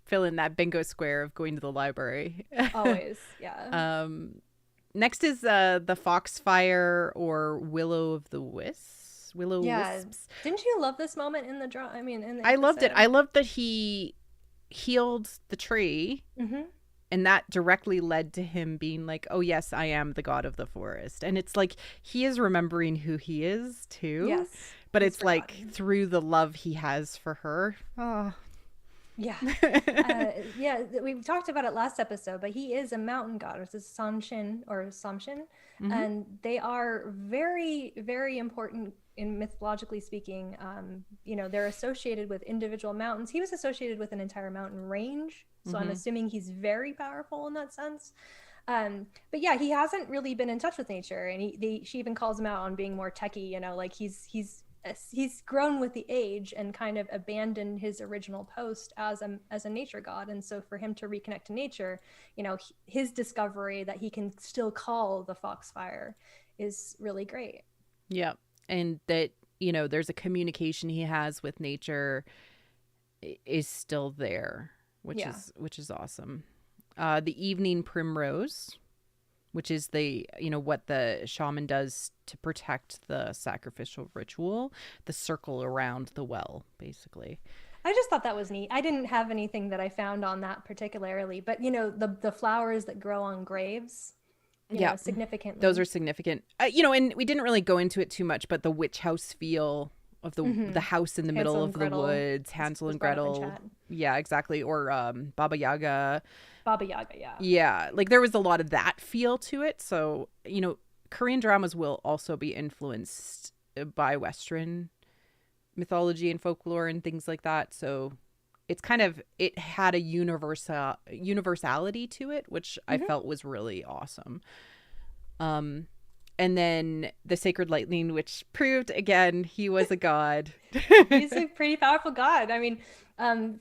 Speaker 1: fill in that bingo square of going to the library.
Speaker 2: Always, yeah.
Speaker 1: Next is the Foxfire or Willow of the Wisps. Wisps.
Speaker 2: Didn't you love this moment in the draw? I mean,
Speaker 1: I loved it. I loved that he healed the tree, and that directly led to him being like, "Oh yes, I am the god of the forest." And it's like he is remembering who he is too.
Speaker 2: Yes,
Speaker 1: but it's like through the love he has for her. Oh.
Speaker 2: Yeah. We talked about it last episode, but he is a mountain god. It's a Samshin. And they are very, very important in mythologically speaking. They're associated with individual mountains. He was associated with an entire mountain range, so I'm assuming he's very powerful in that sense. But yeah, he hasn't really been in touch with nature, and she even calls him out on being more techie. Like he's grown with the age and kind of abandoned his original post as a nature god. And so for him to reconnect to nature, his discovery that he can still call the Foxfire is really great.
Speaker 1: Yeah. And that, there's a communication he has with nature is still there, which is awesome. The evening primrose, which is what the shaman does to protect the sacrificial ritual, the circle around the well, basically.
Speaker 2: I just thought that was neat. I didn't have anything that I found on that particularly, but the flowers that grow on graves, significantly.
Speaker 1: Those are significant. And we didn't really go into it too much, but the witch house feel of the house in the middle of the woods, Hansel and Gretel. Yeah, exactly. Or Baba Yaga.
Speaker 2: Yeah.
Speaker 1: Yeah, like there was a lot of that feel to it. So, Korean dramas will also be influenced by Western mythology and folklore and things like that. So it's kind of, it had a universality to it, which I
Speaker 2: Mm-hmm.
Speaker 1: felt was really awesome. Um, and then the sacred lightning, which proved again he was a god.
Speaker 2: He's a pretty powerful god. I mean,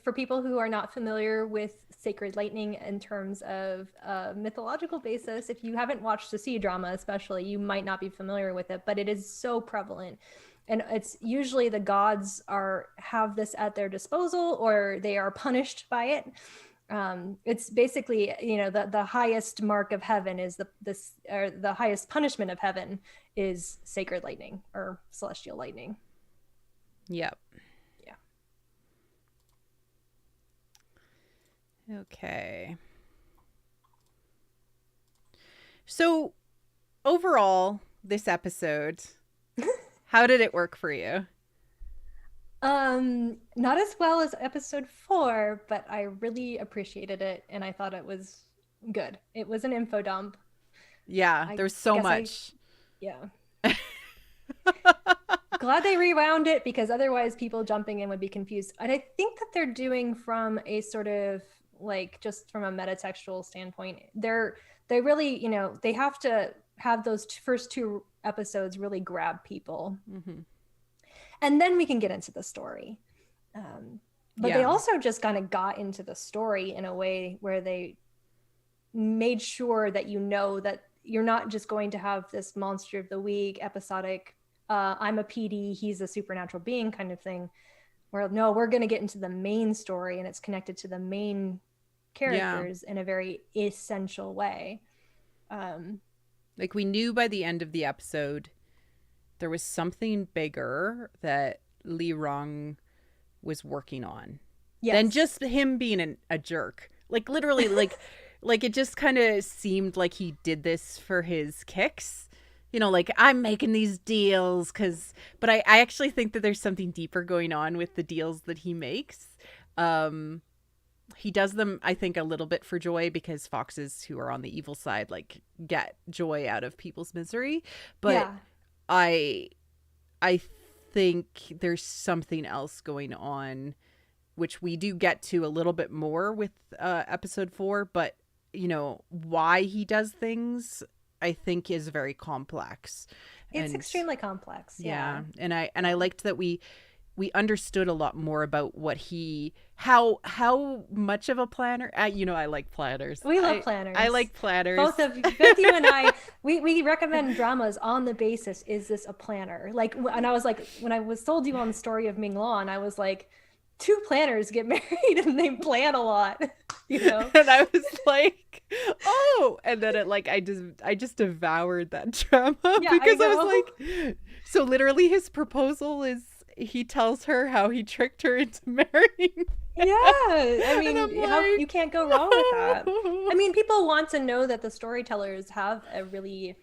Speaker 2: for people who are not familiar with sacred lightning in terms of mythological basis, if you haven't watched a sea drama, especially, you might not be familiar with it, but it is so prevalent. And it's usually the gods are have this at their disposal, or they are punished by it. It's basically, you know, the highest mark of heaven is this, or the highest punishment of heaven is sacred lightning or celestial lightning.
Speaker 1: Yep.
Speaker 2: Yeah.
Speaker 1: Okay. So overall, this episode, how did it work for you?
Speaker 2: Not as well as episode 4, but I really appreciated it and I thought it was good. It was an info dump.
Speaker 1: Yeah,
Speaker 2: I
Speaker 1: there's so
Speaker 2: guess
Speaker 1: much.
Speaker 2: yeah. Glad they rewound it, because otherwise people jumping in would be confused. And I think that they're doing from a sort of like, just from a metatextual standpoint, they really, you know, they have to have those first 2 episodes really grab people.
Speaker 1: Mm-hmm.
Speaker 2: And then we can get into the story. But
Speaker 1: Yeah.
Speaker 2: they also just kind of got into the story in a way where they made sure that you know that you're not just going to have this monster of the week episodic, I'm a PD, he's a supernatural being kind of thing, where no, we're going to get into the main story and it's connected to the main characters in a very essential way.
Speaker 1: Like, we knew by the end of the episode there was something bigger that Lee Rong was working on than just him being a jerk. Like, literally, like it just kind of seemed like he did this for his kicks. You know, like, I'm making these deals but I actually think that there's something deeper going on with the deals that he makes. He does them, I think, a little bit for joy, because foxes who are on the evil side, like, get joy out of people's misery. But I think there's something else going on, which we do get to a little bit more with episode 4. But, you know, why he does things, I think, is very complex.
Speaker 2: It's extremely complex. Yeah.
Speaker 1: And I liked that we understood a lot more about what how much of a planner. You know, I like planners.
Speaker 2: We love planners.
Speaker 1: I like planners.
Speaker 2: Both you and I, we recommend dramas on the basis, is this a planner? Like, and I was like, when I was told you on the story of Ming Lan, I was like, 2 planners get married and they plan a lot, you know?
Speaker 1: And I was like, oh, and then it, like, I just devoured that drama, because I was like, so literally his proposal is, he tells her how he tricked her into marrying.
Speaker 2: Yeah, I mean, like, you can't go wrong with that. I mean, people want to know that the storytellers have a really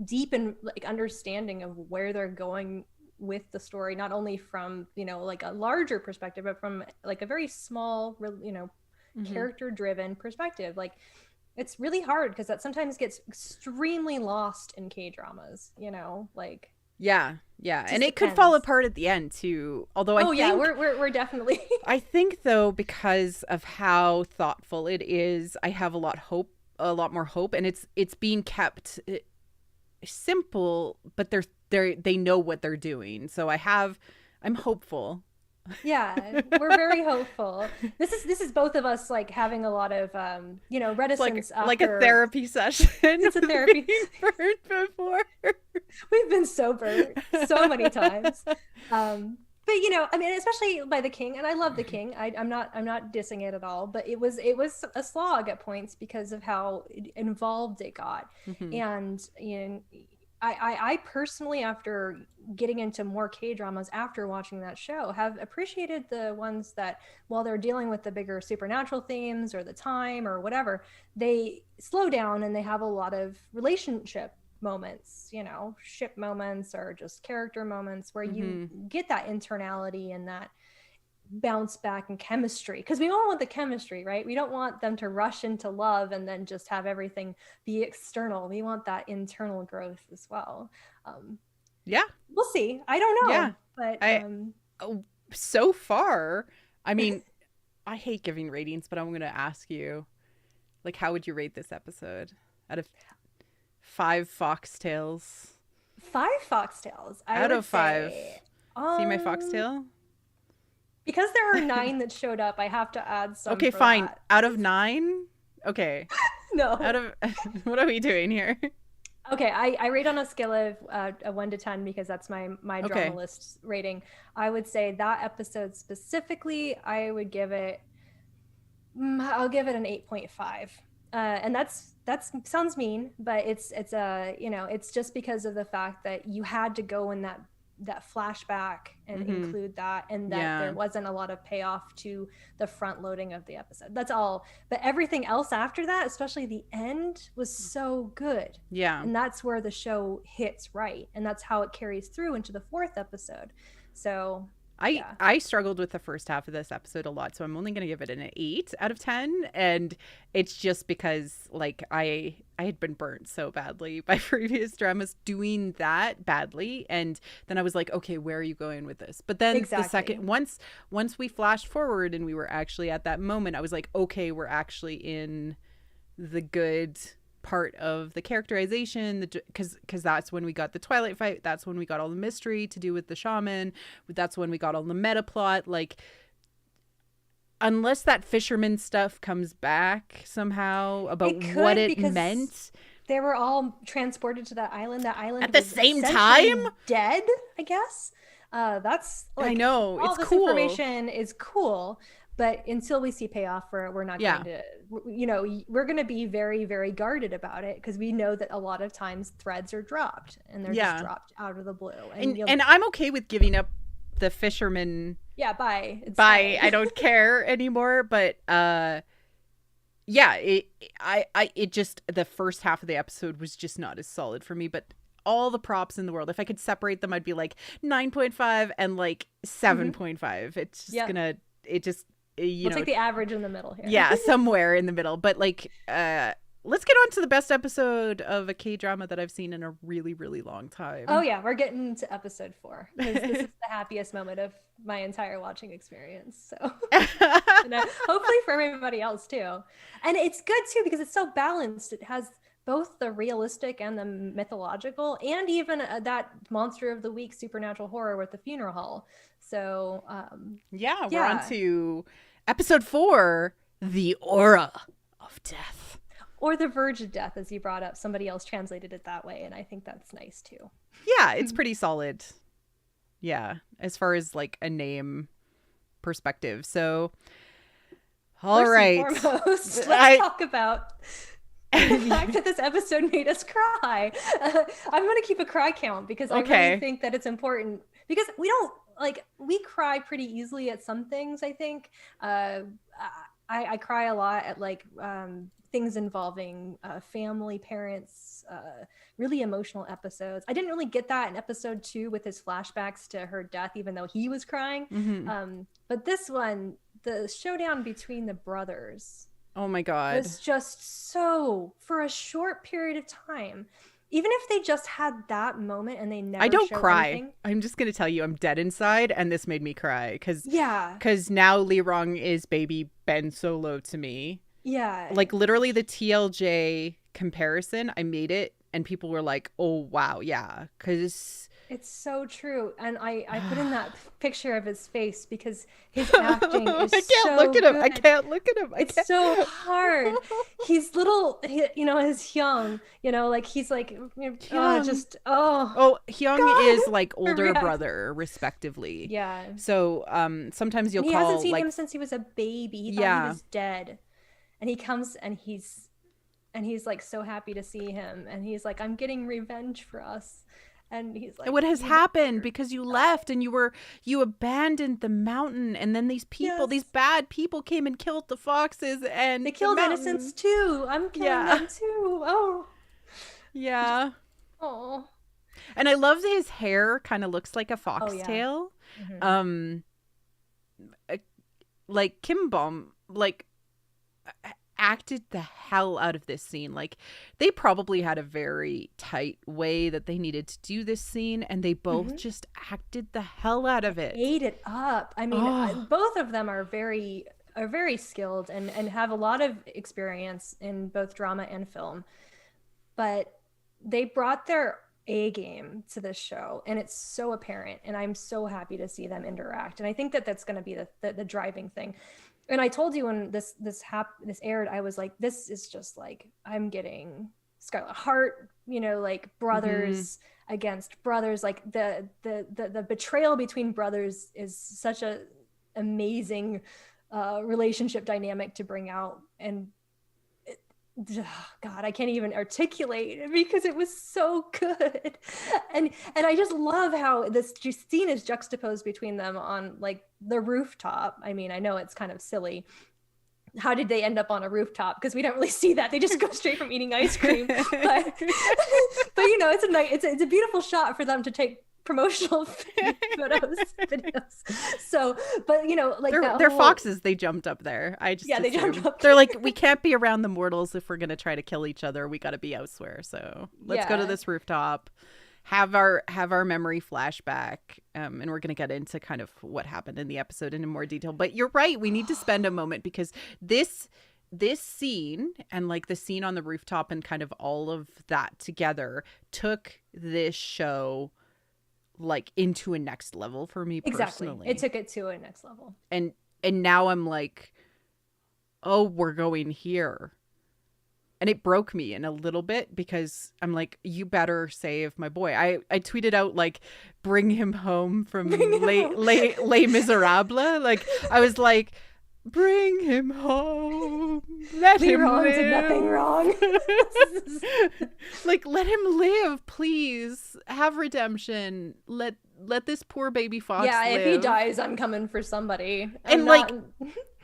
Speaker 2: deep and like understanding of where they're going with the story, not only from, you know, like a larger perspective, but from like a very small, you know, character driven perspective. Like, it's really hard because that sometimes gets extremely lost in K-dramas, you know, like.
Speaker 1: Yeah, and it could fall apart at the end too. Although I think
Speaker 2: we're definitely.
Speaker 1: I think, though, because of how thoughtful it is, I have a lot more hope, and it's being kept simple, but they know what they're doing. So I'm hopeful.
Speaker 2: Yeah, we're very hopeful. This is both of us like having a lot of you know, reticence,
Speaker 1: like a therapy session.
Speaker 2: It's a therapy.
Speaker 1: Burnt before.
Speaker 2: We've been so burnt so many times. But you know, I mean, especially by The King, and I love The King. I'm not dissing it at all, but it was a slog at points because of how involved it got. And you know, I personally, after getting into more K-dramas after watching that show, have appreciated the ones that, while they're dealing with the bigger supernatural themes or the time or whatever, they slow down and they have a lot of relationship moments, you know, ship moments or just character moments where you get that internality and that bounce back and chemistry, because we all want the chemistry, right? We don't want them to rush into love and then just have everything be external. We want that internal growth as well.
Speaker 1: Yeah.
Speaker 2: We'll see. I don't
Speaker 1: Yeah.
Speaker 2: know. But
Speaker 1: So far, I mean, I hate giving ratings, but I'm going to ask you, like, how would you rate this episode out of 5 foxtails?
Speaker 2: 5 foxtails, I
Speaker 1: Out
Speaker 2: would
Speaker 1: of 5.
Speaker 2: say.
Speaker 1: See my foxtail?
Speaker 2: Because there are 9 that showed up, I have to add some
Speaker 1: Okay,
Speaker 2: for
Speaker 1: fine.
Speaker 2: that.
Speaker 1: Out of 9? Okay.
Speaker 2: No.
Speaker 1: Out of what are we doing here?
Speaker 2: Okay, I rate on a scale of a 1 to 10 because that's my
Speaker 1: Okay.
Speaker 2: drama list rating. I would say that episode specifically, I would give it, I'll give it an 8.5. And that's sounds mean, but it's it's just because of the fact that you had to go in that flashback and include that, and that there wasn't a lot of payoff to the front loading of the episode. That's all. But everything else after that, especially the end, was so good.
Speaker 1: Yeah.
Speaker 2: And that's where the show hits right. And that's how it carries through into the 4th episode. So
Speaker 1: I struggled with the first half of this episode a lot, so I'm only going to give it an 8 out of 10, and it's just because like I had been burnt so badly by previous dramas doing that badly, and then I was like, okay, where are you going with this? But then the second once we flashed forward and we were actually at that moment, I was like, okay, we're actually in the good part of the characterization, because that's when we got the Twilight fight, that's when we got all the mystery to do with the shaman, that's when we got all the meta plot. Like, unless that fisherman stuff comes back somehow about what it meant,
Speaker 2: they were all transported to that island
Speaker 1: at the same time,
Speaker 2: dead, I guess. That's like,
Speaker 1: I know,
Speaker 2: all
Speaker 1: it's
Speaker 2: this
Speaker 1: cool.
Speaker 2: Information is cool, but until we see payoff, we're not going to, we're going to be very, very guarded about it, because we know that a lot of times threads are dropped, and they're just dropped out of the blue.
Speaker 1: And I'm okay with giving up the fisherman.
Speaker 2: Yeah, bye.
Speaker 1: I don't care anymore. But it just, the first half of the episode was just not as solid for me. But all the props in the world, if I could separate them, I'd be like 9.5 and like 7.5. It's just gonna, it just, we'll
Speaker 2: take the average in the middle here.
Speaker 1: Yeah, somewhere in the middle. But like, let's get on to the best episode of a K-drama that I've seen in a really, really long time.
Speaker 2: Oh yeah, we're getting to episode 4. This is the happiest moment of my entire watching experience. So and, hopefully for everybody else too. And it's good too because it's so balanced. It has both the realistic and the mythological, and even that monster of the week supernatural horror with the funeral hall. So
Speaker 1: we're on to episode 4, The Aura of Death.
Speaker 2: Or The Verge of Death, as you brought up. Somebody else translated it that way, and I think that's nice too.
Speaker 1: Yeah, it's pretty solid. Yeah, as far as like a name perspective. So, all right.
Speaker 2: First and foremost, let's talk about the fact that this episode made us cry. I'm going to keep a cry count because I really think that it's important, because we don't, like, we cry pretty easily at some things, I think. I cry a lot at like things involving family, parents, really emotional episodes. I didn't really get that in episode 2 with his flashbacks to her death, even though he was crying. But this one, the showdown between the brothers,
Speaker 1: oh my God,
Speaker 2: was just so, for a short period of time. Even if they just had that moment and they never
Speaker 1: I don't cry.
Speaker 2: Anything.
Speaker 1: I'm just going to tell you, I'm dead inside, and this made me cry. Because now Lee Rong is baby Ben Solo to me.
Speaker 2: Yeah.
Speaker 1: Like, literally the TLJ comparison, I made it, and people were like, oh, wow, yeah. Because
Speaker 2: it's so true. And I put in that picture of his face because his acting is so good.
Speaker 1: I can't look at him.
Speaker 2: It's so hard. He's little, he's young, like he's like, Hyung
Speaker 1: is like older brother, respectively.
Speaker 2: Yeah.
Speaker 1: So sometimes you'll
Speaker 2: he
Speaker 1: call,
Speaker 2: hasn't seen him since he was a baby. He thought he was dead. And he comes and he's like so happy to see him. And he's like, I'm getting revenge for us. And he's like,
Speaker 1: what has happened? Because you left and you abandoned the mountain, and then these people, these bad people came and killed the foxes, and
Speaker 2: they killed innocents too. I'm killing them too. Oh,
Speaker 1: yeah.
Speaker 2: Oh,
Speaker 1: and I love his hair. Kind of looks like a foxtail. Like Kim Bom, like acted the hell out of this scene. Like, they probably had a very tight way that they needed to do this scene, and they both just acted the hell out of it.
Speaker 2: Ate it up. I mean, both of them are very skilled and have a lot of experience in both drama and film. But they brought their A game to this show, and it's so apparent, and I'm so happy to see them interact. And I think that that's going to be the driving thing. And I told you when this aired, I was like, this is just like, I'm getting Scarlet Heart, you know, like brothers against brothers. Like the betrayal between brothers is such a amazing relationship dynamic to bring out. And God, I can't even articulate it because it was so good. And I just love how this scene is juxtaposed between them on like the rooftop. I mean, I know it's kind of silly. How did they end up on a rooftop? Because we don't really see that. They just go straight from eating ice cream. But you know, it's a beautiful shot for them to take promotional videos. So, but you know, like
Speaker 1: they're foxes. They jumped up there. I just
Speaker 2: they jumped up.
Speaker 1: They're like, we can't be around the mortals if we're gonna try to kill each other. We got to be elsewhere. So let's go to this rooftop, have our memory flashback, and we're gonna get into kind of what happened in the episode in more detail. But you're right. We need to spend a moment because this scene and like the scene on the rooftop and kind of all of that together took this show like into a next level for me personally.
Speaker 2: Exactly. It took it to a next level.
Speaker 1: And now I'm like, oh, we're going here. And it broke me in a little bit because I'm like, you better save my boy. I tweeted out like, bring him home from Les Miserables. Like, I was like, bring him home. Let him live.
Speaker 2: Did nothing wrong.
Speaker 1: Like, let him live, please. Have redemption. Let this poor baby fox live.
Speaker 2: If he dies, I'm coming for somebody.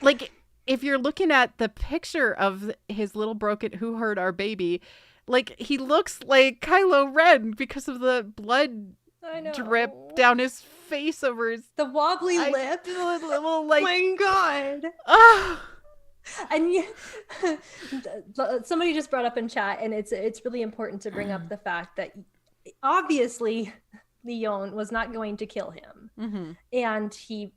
Speaker 1: Like if you're looking at the picture of his little broken who hurt our baby, like he looks like Kylo Ren because of the blood drip down his face over his
Speaker 2: wobbly lip.
Speaker 1: Little, like,
Speaker 2: my God. And somebody just brought up in chat, and it's really important to bring up the fact that obviously Leon was not going to kill him, and he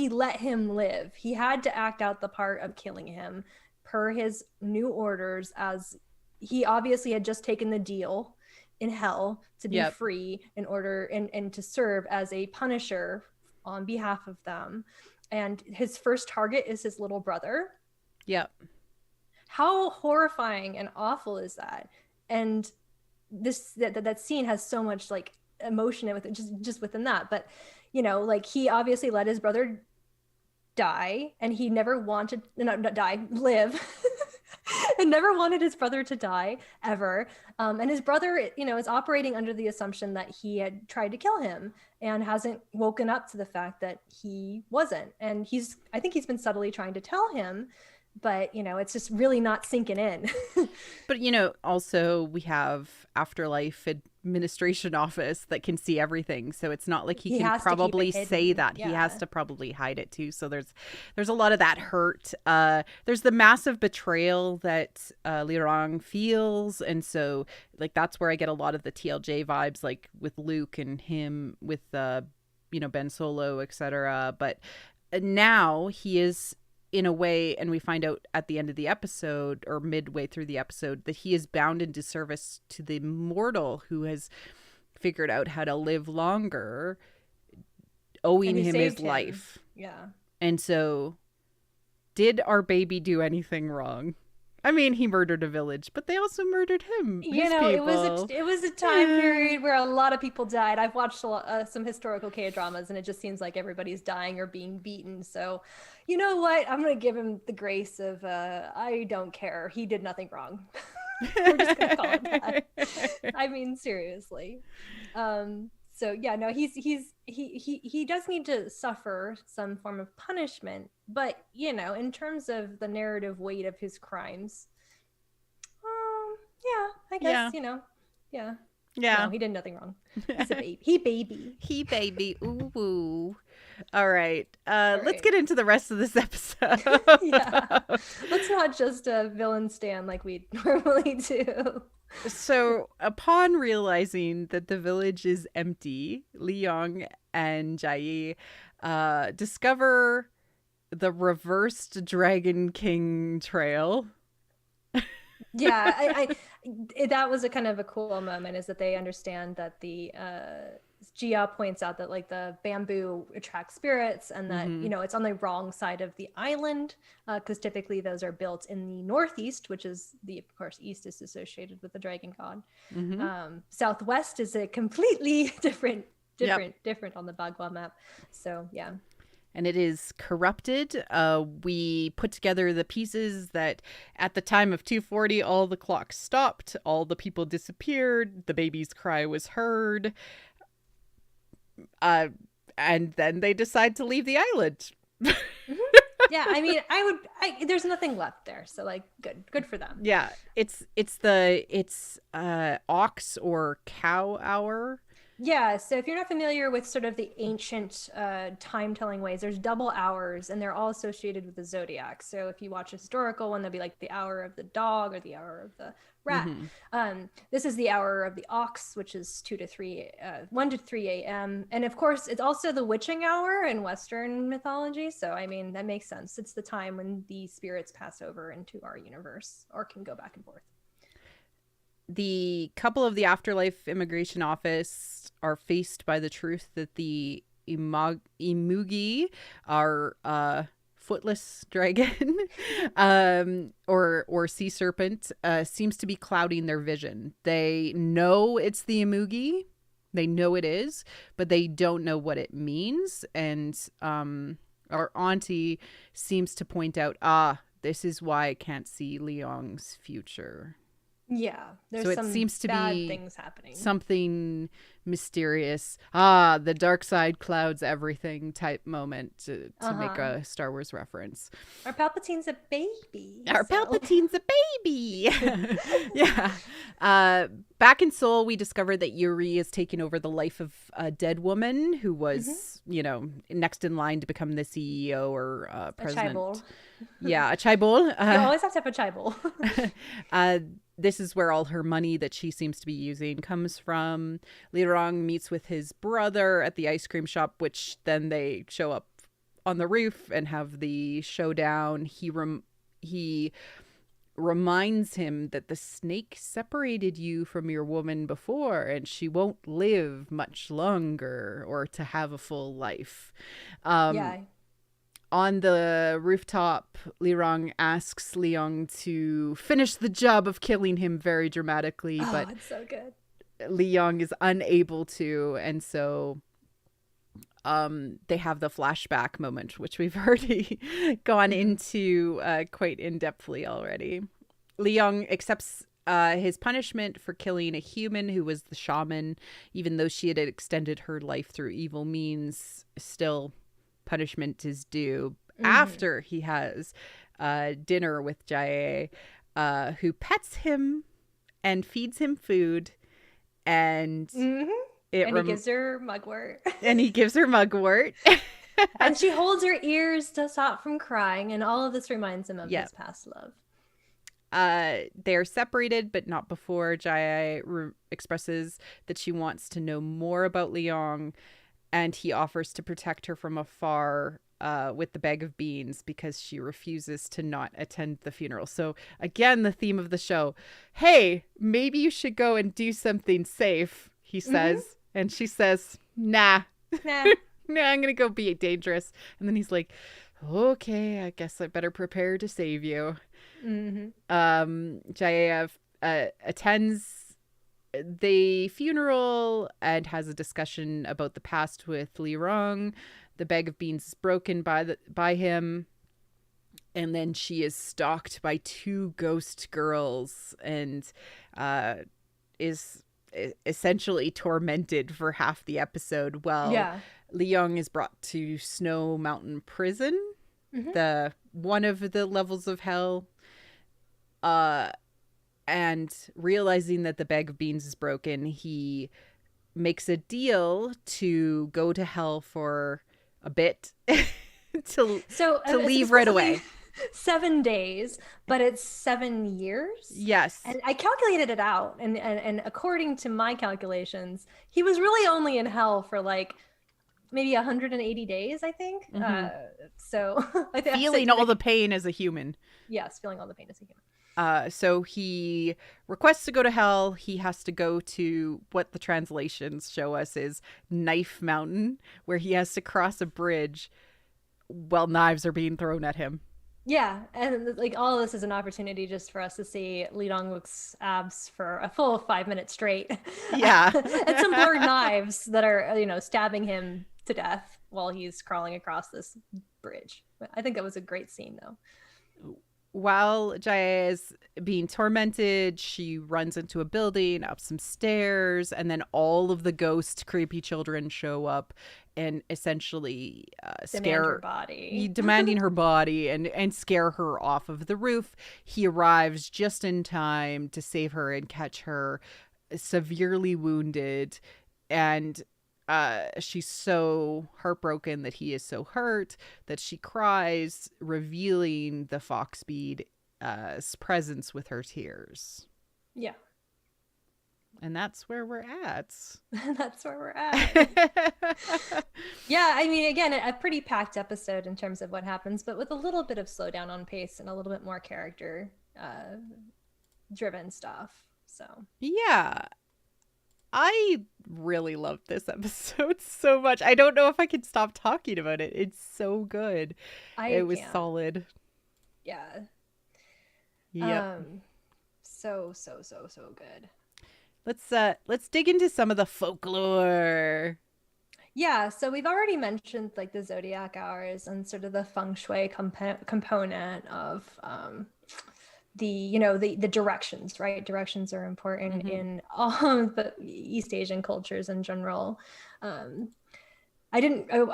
Speaker 2: let him live. He had to act out the part of killing him per his new orders, as he obviously had just taken the deal in hell to be free in order and to serve as a punisher on behalf of them. And his first target is his little brother.
Speaker 1: Yep.
Speaker 2: How horrifying and awful is that? And that scene has so much like emotion with it, just within that. But you know, like he obviously let his brother die, and he never wanted not die, live. And never wanted his brother to die ever. And his brother, you know, is operating under the assumption that he had tried to kill him and hasn't woken up to the fact that he wasn't. And I think he's been subtly trying to tell him, but you know, it's just really not sinking in.
Speaker 1: But you know, also we have Afterlife Administration Office that can see everything, so it's not like he can probably say that. He has to probably hide it too. So there's a lot of that hurt. There's the massive betrayal that Lirang feels, and so like that's where I get a lot of the TLJ vibes, like with Luke and him with Ben Solo, etc. But now he is, in a way, and we find out at the end of the episode or midway through the episode that he is bound into service to the mortal who has figured out how to live longer, owing him his life.
Speaker 2: Yeah.
Speaker 1: And so did our baby do anything wrong? I mean, he murdered a village, but they also murdered him.
Speaker 2: You know, it was a time period where a lot of people died. I've watched some historical K-dramas, and it just seems like everybody's dying or being beaten. So, you know what? I'm going to give him the grace of, I don't care. He did nothing wrong. We're just going to call it that. I mean, seriously. So yeah, no, he does need to suffer some form of punishment, but you know, in terms of the narrative weight of his crimes, I guess, you know, yeah, no, he did nothing wrong. He's a baby. He baby.
Speaker 1: Ooh. All right.
Speaker 2: All
Speaker 1: Let's
Speaker 2: right.
Speaker 1: get into the rest of this episode.
Speaker 2: Yeah. Let's not just villain stand like we normally do.
Speaker 1: So, upon realizing that the village is empty, Leong and Jai discover the reversed Dragon King trail.
Speaker 2: Yeah, that was a kind of a cool moment, is that they understand that the Gia points out that like the bamboo attracts spirits, and that
Speaker 1: Mm-hmm.
Speaker 2: it's on the wrong side of the island, because typically those are built in the northeast, which is of course east is associated with the dragon god.
Speaker 1: Mm-hmm.
Speaker 2: Southwest is a completely different
Speaker 1: Yep.
Speaker 2: on the Bagua map. So yeah.
Speaker 1: And it is corrupted. We put together the pieces that at the time of 240, all the clocks stopped, all the people disappeared, the baby's cry was heard, and then they decide to leave the island.
Speaker 2: Mm-hmm. Yeah, I mean, there's nothing left there, so like, good for them.
Speaker 1: Yeah, it's ox or cow hour.
Speaker 2: Yeah, so if you're not familiar with sort of the ancient time-telling ways, there's double hours, and they're all associated with the zodiac. So if you watch a historical one, there'll be like the hour of the dog or the hour of the rat.
Speaker 1: Mm-hmm.
Speaker 2: This is the hour of the ox, which is 1 to 3 a.m. And of course, it's also the witching hour in Western mythology. So I mean, that makes sense. It's the time when the spirits pass over into our universe or can go back and forth.
Speaker 1: The couple of the afterlife immigration office are faced by the truth that the Imugi are footless dragon or sea serpent seems to be clouding their vision. They know it's the Imugi. They know it is, but they don't know what it means. And our auntie seems to point out, this is why I can't see Leong's future.
Speaker 2: Yeah, there's
Speaker 1: So it
Speaker 2: some
Speaker 1: seems to
Speaker 2: bad
Speaker 1: be
Speaker 2: things happening.
Speaker 1: something mysterious. The dark side clouds everything type moment to make a Star Wars reference.
Speaker 2: Our Palpatine's a baby.
Speaker 1: Our Palpatine's a baby. Yeah. Back in Seoul, we discovered that Yuri is taking over the life of a dead woman who was, next in line to become the CEO or president.
Speaker 2: A chaebol.
Speaker 1: Yeah, a chaebol.
Speaker 2: You always have to have a chaebol.
Speaker 1: This is where all her money that she seems to be using comes from. Lirong meets with his brother at the ice cream shop, which then they show up on the roof and have the showdown. He reminds him that the snake separated you from your woman before, and she won't live much longer or to have a full life.
Speaker 2: Yeah.
Speaker 1: On the rooftop, Lirong asks Leong to finish the job of killing him very dramatically, but
Speaker 2: it's so good.
Speaker 1: Leong is unable to, and so they have the flashback moment, which we've already gone into quite in-depthly already. Leong accepts his punishment for killing a human who was the shaman, even though she had extended her life through evil means. Still, punishment is due after he has dinner with Jae, who pets him and feeds him food, and
Speaker 2: he gives her mugwort.
Speaker 1: And he gives her mugwort.
Speaker 2: And she holds her ears to stop from crying, and all of this reminds him of his past love.
Speaker 1: They're separated, but not before Jae expresses that she wants to know more about Leong, and he offers to protect her from afar with the bag of beans because she refuses to not attend the funeral. So again, the theme of the show, hey, maybe you should go and do something safe, he says. And she says, nah, I'm going to go be dangerous. And then he's like, okay, I guess I better prepare to save you. Jaev attends the funeral and has a discussion about the past with Lirong. The bag of beans is broken by him, and then she is stalked by two ghost girls and is essentially tormented for half the episode. Leong is brought to Snow Mountain Prison, the one of the levels of hell. And realizing that the bag of beans is broken, he makes a deal to go to hell for a bit to
Speaker 2: So
Speaker 1: leave
Speaker 2: it's
Speaker 1: right
Speaker 2: supposed to be
Speaker 1: away.
Speaker 2: 7 days, but it's 7 years.
Speaker 1: Yes.
Speaker 2: And I calculated it out, and according to my calculations, he was really only in hell for like maybe 180 days, I think.
Speaker 1: Mm-hmm.
Speaker 2: So I think
Speaker 1: Feeling all the pain as a human.
Speaker 2: yes, feeling all the pain as a human.
Speaker 1: So he requests to go to hell. He has to go to what the translations show us is Knife Mountain, where he has to cross a bridge while knives are being thrown at him.
Speaker 2: Yeah, and like all of this is an opportunity just for us to see Lee Dong-wook's abs for a full 5 minutes straight.
Speaker 1: Yeah.
Speaker 2: And some more knives that are, stabbing him to death while he's crawling across this bridge. I think that was a great scene, though.
Speaker 1: While Jaya is being tormented, she runs into a building, up some stairs, and then all of the ghost creepy children show up and essentially
Speaker 2: Demand her body.
Speaker 1: demanding her body and scare her off of the roof. He arrives just in time to save her and catch her severely wounded, and she's so heartbroken that he is so hurt that she cries, revealing the Foxbead presence with her tears.
Speaker 2: Yeah.
Speaker 1: And that's where we're at.
Speaker 2: That's where we're at. Yeah, I mean, again, a pretty packed episode in terms of what happens, but with a little bit of slowdown on pace and a little bit more character driven stuff. So
Speaker 1: yeah. I really loved this episode so much. I don't know if I can stop talking about it. It's so good. It was solid.
Speaker 2: Yeah.
Speaker 1: Yep.
Speaker 2: So good.
Speaker 1: Let's dig into some of the folklore.
Speaker 2: Yeah, so we've already mentioned like the zodiac hours and sort of the feng shui component of the directions, right? Directions are important in all of the East Asian cultures in general. I'm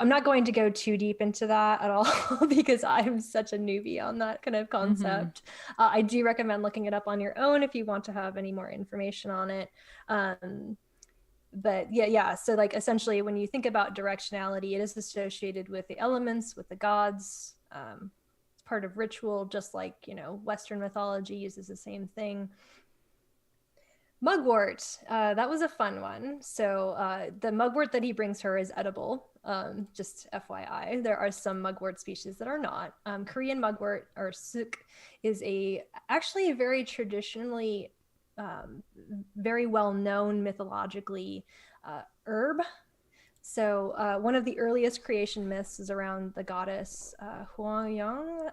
Speaker 2: not going to go too deep into that at all because I'm such a newbie on that kind of concept. I do recommend looking it up on your own if you want to have any more information on it. But yeah. So like essentially when you think about directionality, it is associated with the elements, with the gods. It's part of ritual, just like, Western mythology uses the same thing. Mugwort, that was a fun one. So the mugwort that he brings her is edible. Just FYI, there are some mugwort species that are not. Korean mugwort, or suk, is actually a very traditionally, very well known mythologically herb. So one of the earliest creation myths is around the goddess Hwang,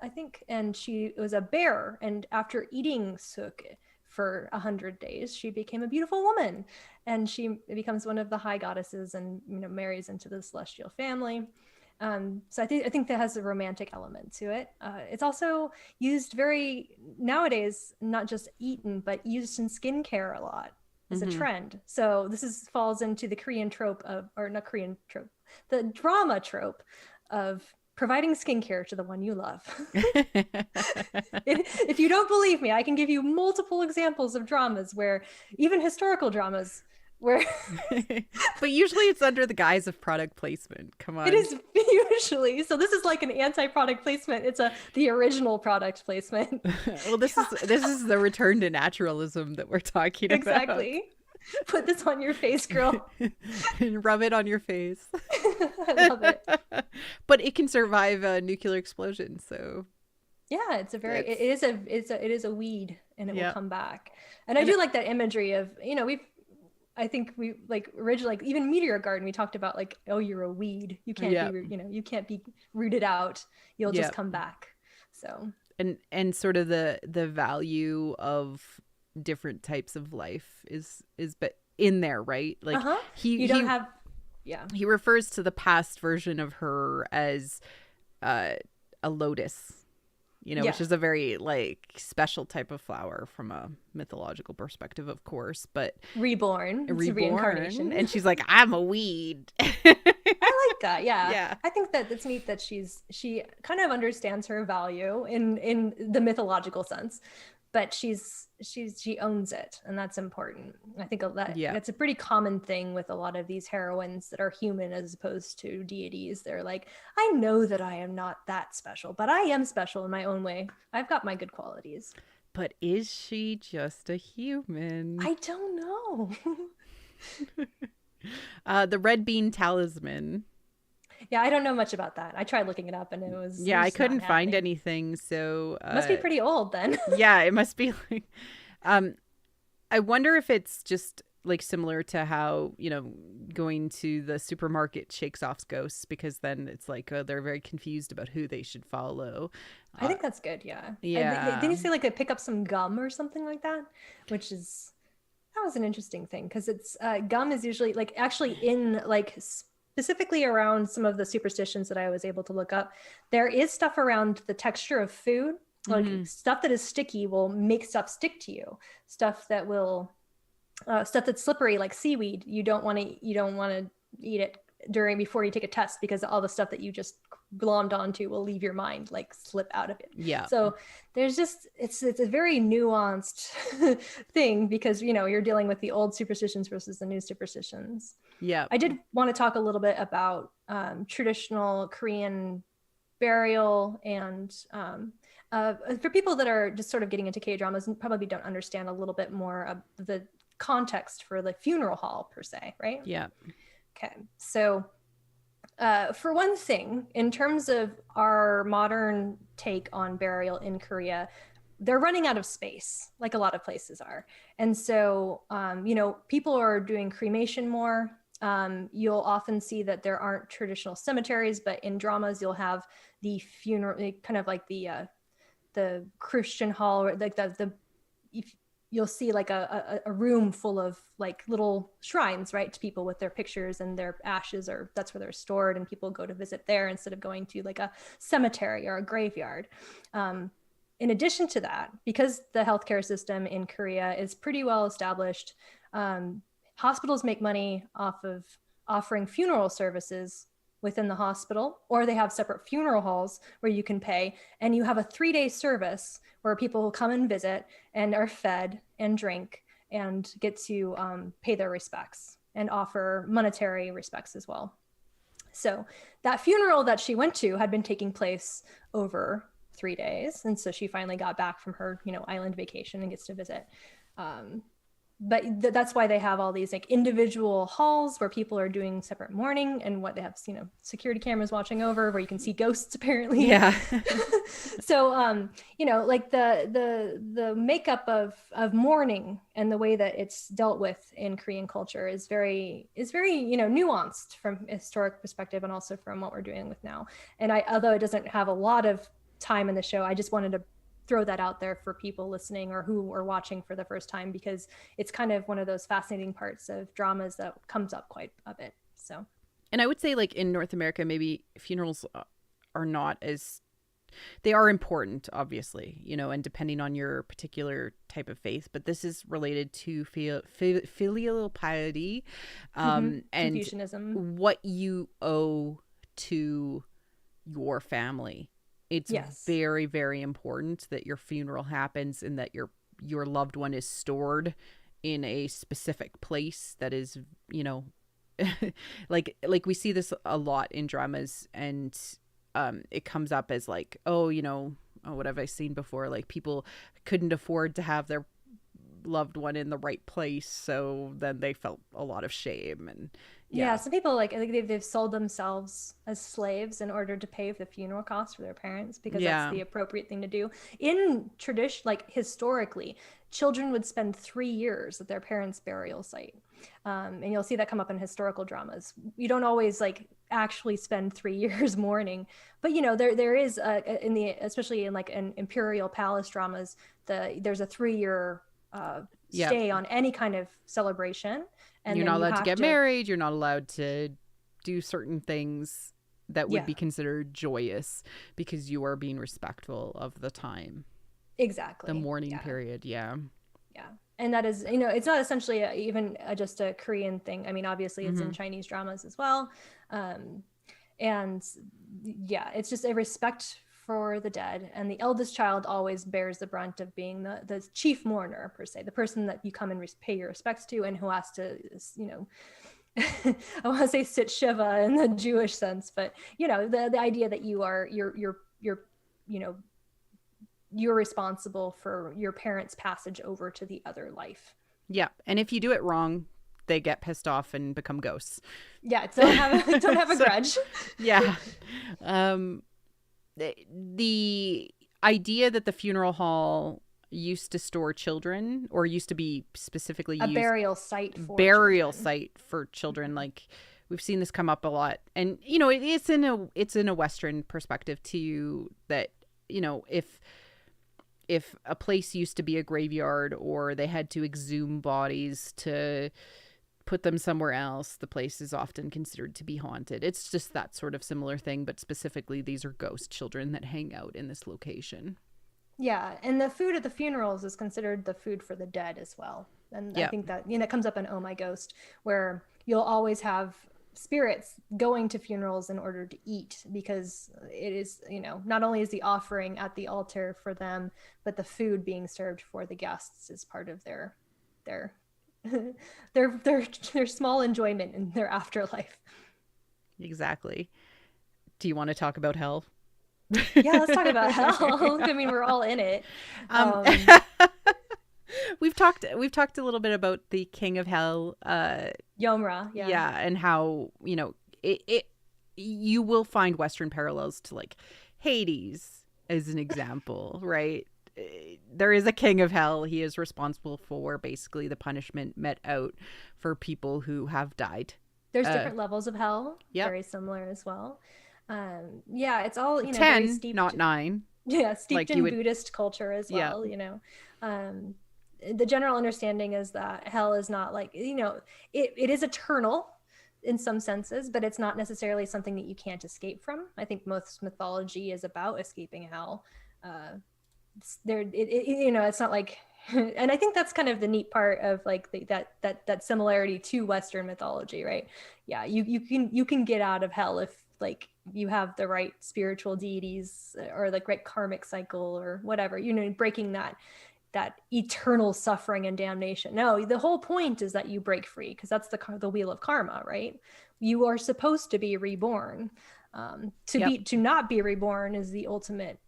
Speaker 2: I think, and she was a bear, and after eating suk for 100 days, she became a beautiful woman, and she becomes one of the high goddesses and marries into the celestial family. So I think that has a romantic element to it. It's also used nowadays, not just eaten, but used in skincare a lot as a trend. So this falls into the Korean trope not Korean trope, the drama trope of providing skincare to the one you love. If you don't believe me, I can give you multiple examples of dramas even historical dramas where
Speaker 1: but usually it's under the guise of product placement. Come on.
Speaker 2: It is usually. So this is like an anti-product placement. It's the original product placement.
Speaker 1: Well, this is the return to naturalism that we're talking about.
Speaker 2: Exactly. Put this on your face, girl.
Speaker 1: Rub it on your face.
Speaker 2: I love it.
Speaker 1: But it can survive a nuclear explosion, so
Speaker 2: yeah, it is a weed, and it will come back. And I do like that imagery of, I think we like originally, like even Meteor Garden, we talked about like, oh, you're a weed. You can't be, you can't be rooted out. You'll just come back. So
Speaker 1: and sort of the value of different types of life is but in there, right? Like he refers to the past version of her as a lotus, which is a very like special type of flower from a mythological perspective, of course, but reborn. Reincarnation. And she's like, I'm a weed.
Speaker 2: I like that. Yeah. I think that it's neat that she kind of understands her value in the mythological sense. but she owns it, and that's important. I think
Speaker 1: Yeah.
Speaker 2: that's a pretty common thing with a lot of these heroines that are human as opposed to deities. They're like, I know that I am not that special, but I am special in my own way. I've got my good qualities.
Speaker 1: But is she just a human?
Speaker 2: I don't know.
Speaker 1: The red bean talisman.
Speaker 2: Yeah, I don't know much about that. I tried looking it up, and it
Speaker 1: Yeah,
Speaker 2: was
Speaker 1: I
Speaker 2: just not
Speaker 1: couldn't find
Speaker 2: happening.
Speaker 1: anything. So,
Speaker 2: Must be pretty old then.
Speaker 1: yeah, it must be like, um, I wonder if it's just like similar to how, going to the supermarket shakes off ghosts, because then it's like, they're very confused about who they should follow.
Speaker 2: I
Speaker 1: Uh,
Speaker 2: think that's good. Yeah. Did
Speaker 1: yeah.
Speaker 2: you say like they pick up some gum or something like that? Which is that was an interesting thing because it's gum is usually like actually in like specifically around some of the superstitions that I was able to look up. There is stuff around the texture of food, like
Speaker 1: Mm-hmm.
Speaker 2: stuff that is sticky will make stuff stick to you. Stuff that will stuff that's slippery like seaweed. You don't want to eat it before you take a test because all the stuff that you just glommed onto will leave your mind, like slip out of it.
Speaker 1: Yeah.
Speaker 2: So there's just it's a very nuanced thing because you're dealing with the old superstitions versus the new superstitions.
Speaker 1: Yeah.
Speaker 2: I did want to talk a little bit about traditional Korean burial and for people that are just sort of getting into K-dramas and probably don't understand a little bit more of the context for the funeral hall per se, right?
Speaker 1: Yeah.
Speaker 2: Okay, so for one thing, in terms of our modern take on burial in Korea, they're running out of space, like a lot of places are. And so, people are doing cremation more. You'll often see that there aren't traditional cemeteries, but in dramas, you'll have the funeral, kind of like the Christian hall, or like you'll see like a room full of like little shrines, right, to people with their pictures and their ashes, or that's where they're stored, and people go to visit there instead of going to like a cemetery or a graveyard. In addition to that, because the healthcare system in Korea is pretty well established, hospitals make money off of offering funeral services within the hospital, or they have separate funeral halls where you can pay, and you have a 3-day service where people will come and visit and are fed and drink and get to pay their respects and offer monetary respects as well. So that funeral that she went to had been taking place over 3 days, and so she finally got back from her island vacation and gets to visit. But that's why they have all these like individual halls where people are doing separate mourning, and what they have security cameras watching over where you can see ghosts apparently.
Speaker 1: Yeah.
Speaker 2: So like the makeup of mourning and the way that it's dealt with in Korean culture is very nuanced from a historic perspective and also from what we're dealing with now. And although it doesn't have a lot of time in the show, I just wanted to throw that out there for people listening or who are watching for the first time, because it's kind of one of those fascinating parts of dramas that comes up quite a bit. So,
Speaker 1: and I would say like in North America, maybe funerals are not as, they are important, obviously, and depending on your particular type of faith, but this is related to filial piety, and
Speaker 2: Confucianism,
Speaker 1: what you owe to your family. It's very, very important that your funeral happens and that your loved one is stored in a specific place that is, like we see this a lot in dramas, and it comes up as like, what have I seen before? Like people couldn't afford to have their loved one in the right place, so then they felt a lot of shame. And
Speaker 2: some people I think they've sold themselves as slaves in order to pay for the funeral costs for their parents, because that's the appropriate thing to do. In tradition, like historically, children would spend 3 years at their parents' burial site, and you'll see that come up in historical dramas. You don't always like actually spend 3 years mourning, but there is especially in like an imperial palace dramas, there's a 3-year stay on any kind of celebration. And
Speaker 1: you're not allowed to get married. You're not allowed to do certain things that would be considered joyous, because you are being respectful of the time.
Speaker 2: Exactly.
Speaker 1: The mourning period. Yeah.
Speaker 2: Yeah. And that is, it's not essentially even just a Korean thing. I mean, obviously it's in Chinese dramas as well. And yeah, it's just a respect for the dead, and the eldest child always bears the brunt of being the chief mourner, per se, the person that you come and pay your respects to, and who has to, you know, I want to say sit shiva in the Jewish sense, but you know, the idea that you're you know, you're responsible for your parents' passage over to the other life.
Speaker 1: Yeah, and if you do it wrong, they get pissed off and become ghosts.
Speaker 2: Yeah, don't have a grudge.
Speaker 1: Yeah. The idea that the funeral hall used to store children, or used to be specifically
Speaker 2: a
Speaker 1: used
Speaker 2: burial site
Speaker 1: for children, like we've seen this come up a lot. And you know, it's in a Western perspective too, that, you know, if a place used to be a graveyard, or they had to exhume bodies to put them somewhere else, the place is often considered to be haunted. It's just that sort of similar thing, but specifically these are ghost children that hang out in this location.
Speaker 2: Yeah, and the food at the funerals is considered the food for the dead as well. And I think that, you know, it comes up in Oh My Ghost, where you'll always have spirits going to funerals in order to eat, because it is, you know, not only is the offering at the altar for them, but the food being served for the guests is part of their their small enjoyment in their afterlife.
Speaker 1: Exactly. Do you want to talk about hell?
Speaker 2: Yeah, let's talk about hell. I mean, we're all in it.
Speaker 1: We've talked a little bit about the king of hell,
Speaker 2: Yomra.
Speaker 1: Yeah, and how, you know, it you will find Western parallels to like Hades as an example, right? There is a king of hell. He is responsible for basically the punishment met out for people who have died.
Speaker 2: There's different levels of hell.
Speaker 1: Yep.
Speaker 2: Very similar as well. Yeah, it's all, you know,
Speaker 1: 10,
Speaker 2: very steeped,
Speaker 1: not 9.
Speaker 2: Yeah, steeped
Speaker 1: like
Speaker 2: in Buddhist culture as well.
Speaker 1: Yeah.
Speaker 2: You know, the general understanding is that hell is not like, you know, it is eternal in some senses, but it's not necessarily something that you can't escape from. I think most mythology is about escaping hell. You know, it's not like, and I think that's kind of the neat part of like that similarity to Western mythology, right? Yeah, you can get out of hell if like you have the right spiritual deities, or like right karmic cycle or whatever, you know, breaking that eternal suffering and damnation. No, the whole point is that you break free, because that's the wheel of karma, right? You are supposed to be reborn. To not be reborn is the ultimate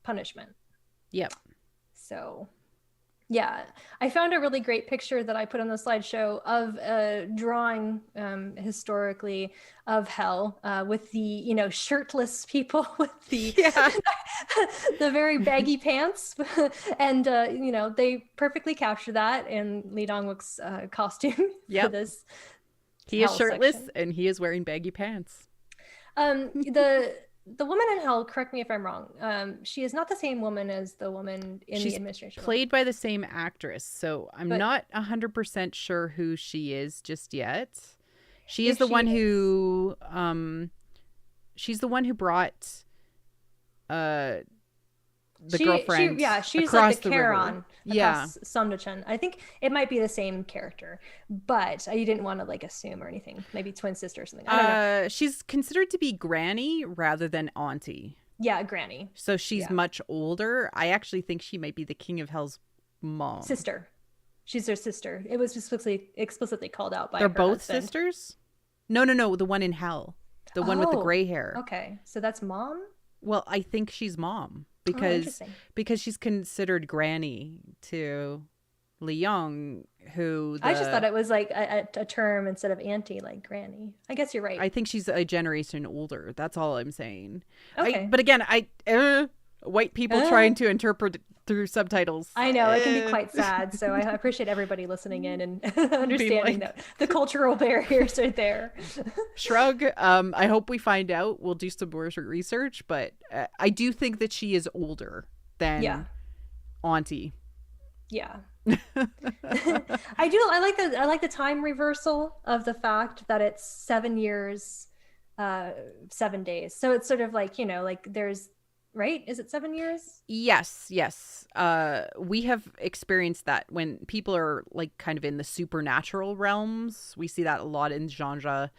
Speaker 2: punishment.
Speaker 1: Yep.
Speaker 2: So, yeah, I found a really great picture that I put on the slideshow of a drawing historically of hell, with the, you know, shirtless people with the the very baggy pants, and you know, they perfectly capture that in Lee Dong-wook's costume for this.
Speaker 1: He is shirtless section. And he is wearing baggy pants.
Speaker 2: The woman in hell, correct me if I'm wrong, she is not the same woman as the woman in the administration.
Speaker 1: She's played by the same actress, so I'm not 100% sure who she is just yet. She is the one who she's the one who brought the girlfriend
Speaker 2: she's
Speaker 1: across
Speaker 2: like the
Speaker 1: river.
Speaker 2: Charon across Samdachan. I think it might be the same character, but you didn't want to like assume or anything. Maybe twin sister or something. I don't know.
Speaker 1: She's considered to be granny rather than auntie.
Speaker 2: Yeah, granny.
Speaker 1: So she's much older. I actually think she might be the king of hell's mom.
Speaker 2: Sister. She's their sister. It was just explicitly called out by
Speaker 1: They're
Speaker 2: her
Speaker 1: both
Speaker 2: husband.
Speaker 1: Sisters? No, the one in hell. The one with the gray hair.
Speaker 2: Okay. So that's mom?
Speaker 1: Well, I think she's mom because she's considered granny to Lee Young, who
Speaker 2: I just thought it was like a term instead of auntie, like granny. I guess you're right.
Speaker 1: I think she's a generation older. That's all I'm saying.
Speaker 2: Okay.
Speaker 1: But again, white people trying to interpret through subtitles.
Speaker 2: I know it can be quite sad. So I appreciate everybody listening in and understanding that the cultural barriers are there.
Speaker 1: Shrug. I hope we find out. We'll do some more research, but I do think that she is older than Auntie.
Speaker 2: Yeah. I like the time reversal of the fact that it's 7 years, 7 days. So it's sort of like, you know, like there's, right? Is it 7 years?
Speaker 1: Yes. We have experienced that when people are like kind of in the supernatural realms. We see that a lot in genre,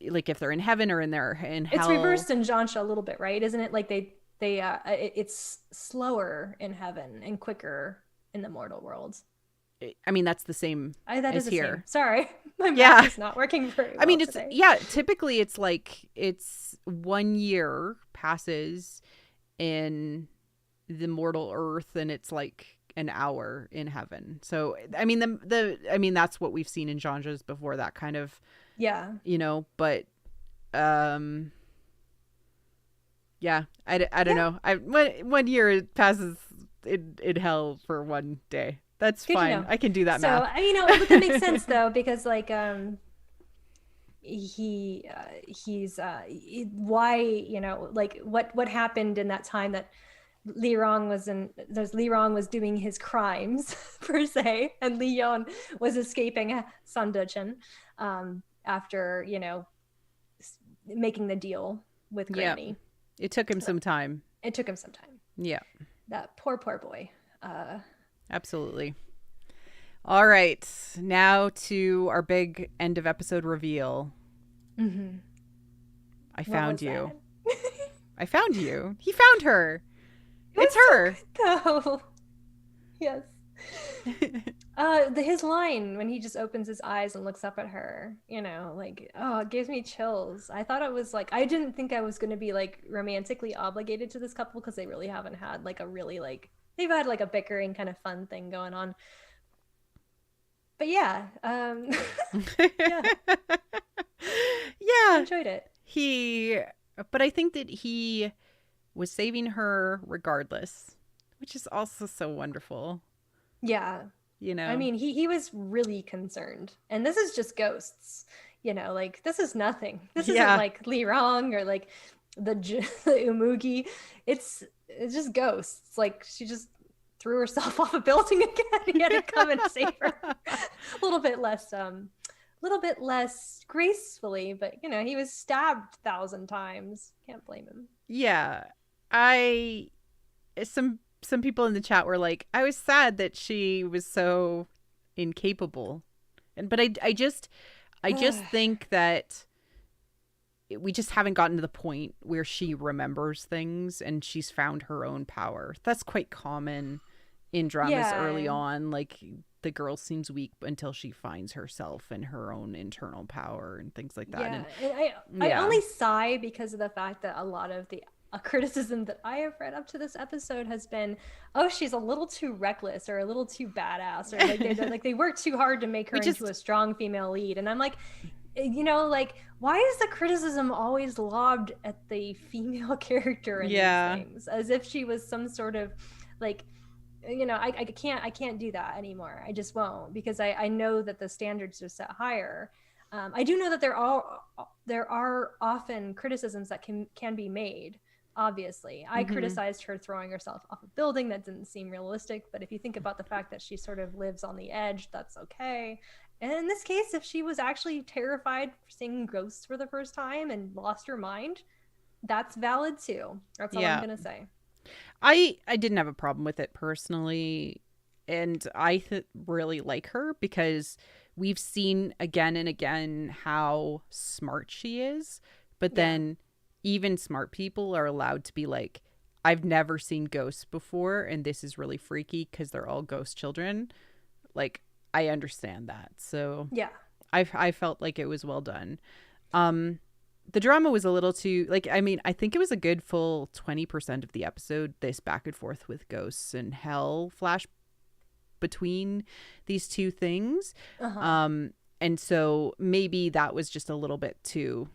Speaker 1: like if they're in heaven or in hell.
Speaker 2: It's reversed in genre a little bit, right? Isn't it like they it's slower in heaven and quicker in the mortal world.
Speaker 1: I mean, that's the same
Speaker 2: That
Speaker 1: as
Speaker 2: is the
Speaker 1: here.
Speaker 2: same. Sorry, my
Speaker 1: Yeah.
Speaker 2: math is not working very well today.
Speaker 1: Typically it's like it's 1 year passes in the mortal earth and it's like an hour in heaven. So I mean that's what we've seen in genres before, that kind of,
Speaker 2: yeah,
Speaker 1: but yeah, I don't know. 1 year passes in hell for 1 day. That's
Speaker 2: good
Speaker 1: fine.
Speaker 2: to know.
Speaker 1: I can do that
Speaker 2: So
Speaker 1: math.
Speaker 2: that makes sense though, because like he's why, like what happened in that time that Li Rong was doing his crimes per se, and Li Yon was escaping Sandochen after making the deal with Granny.
Speaker 1: Yeah. It took him some time.
Speaker 2: Yeah. That poor boy.
Speaker 1: Absolutely. All right. Now to our big end of episode reveal.
Speaker 2: Mm-hmm.
Speaker 1: I found you. I found you. He found her. It's her.
Speaker 2: So yes. His line when he just opens his eyes and looks up at her, it gives me chills. I thought it was like, I didn't think I was going to be like romantically obligated to this couple, because they really haven't had like a really like, they've had like a bickering kind of fun thing going on. But yeah, yeah. I enjoyed it.
Speaker 1: But I think that he was saving her regardless, which is also so wonderful.
Speaker 2: Yeah. I mean, he was really concerned. And this is just ghosts. Like, this is nothing. This isn't like Li Rong or like the Umugi. It's just ghosts. Like, she just threw herself off a building again. He had to come and save her. A little bit less gracefully, but he was stabbed 1,000 times. Can't blame him.
Speaker 1: Yeah. Some people in the chat were like, I was sad that she was so incapable. But I just think that we just haven't gotten to the point where she remembers things and she's found her own power. That's quite common in dramas early on. Like, the girl seems weak until she finds herself and her own internal power and things like that.
Speaker 2: I only sigh because of the fact that a lot of the criticism that I have read up to this episode has been, oh, she's a little too reckless or a little too badass, or like they work too hard to make her into a strong female lead. And I'm like, like, why is the criticism always lobbed at the female character in these things, as if she was some sort of like, I can't do that anymore. I just won't, because I know that the standards are set higher. I do know that there are often criticisms that can be made. Obviously, I criticized her throwing herself off a building. That didn't seem realistic. But if you think about the fact that she sort of lives on the edge, that's okay. And in this case, if she was actually terrified seeing ghosts for the first time and lost her mind, that's valid too. That's all I'm gonna say.
Speaker 1: I didn't have a problem with it personally, and I really like her because we've seen again and again how smart she is, but then even smart people are allowed to be like, I've never seen ghosts before and this is really freaky because they're all ghost children. Like, I understand that. So yeah, I felt like it was well done. The drama was a little too, like, I mean, I think it was a good full 20% of the episode, this back and forth with ghosts and hell flash between these two things. And so maybe that was just a little bit too,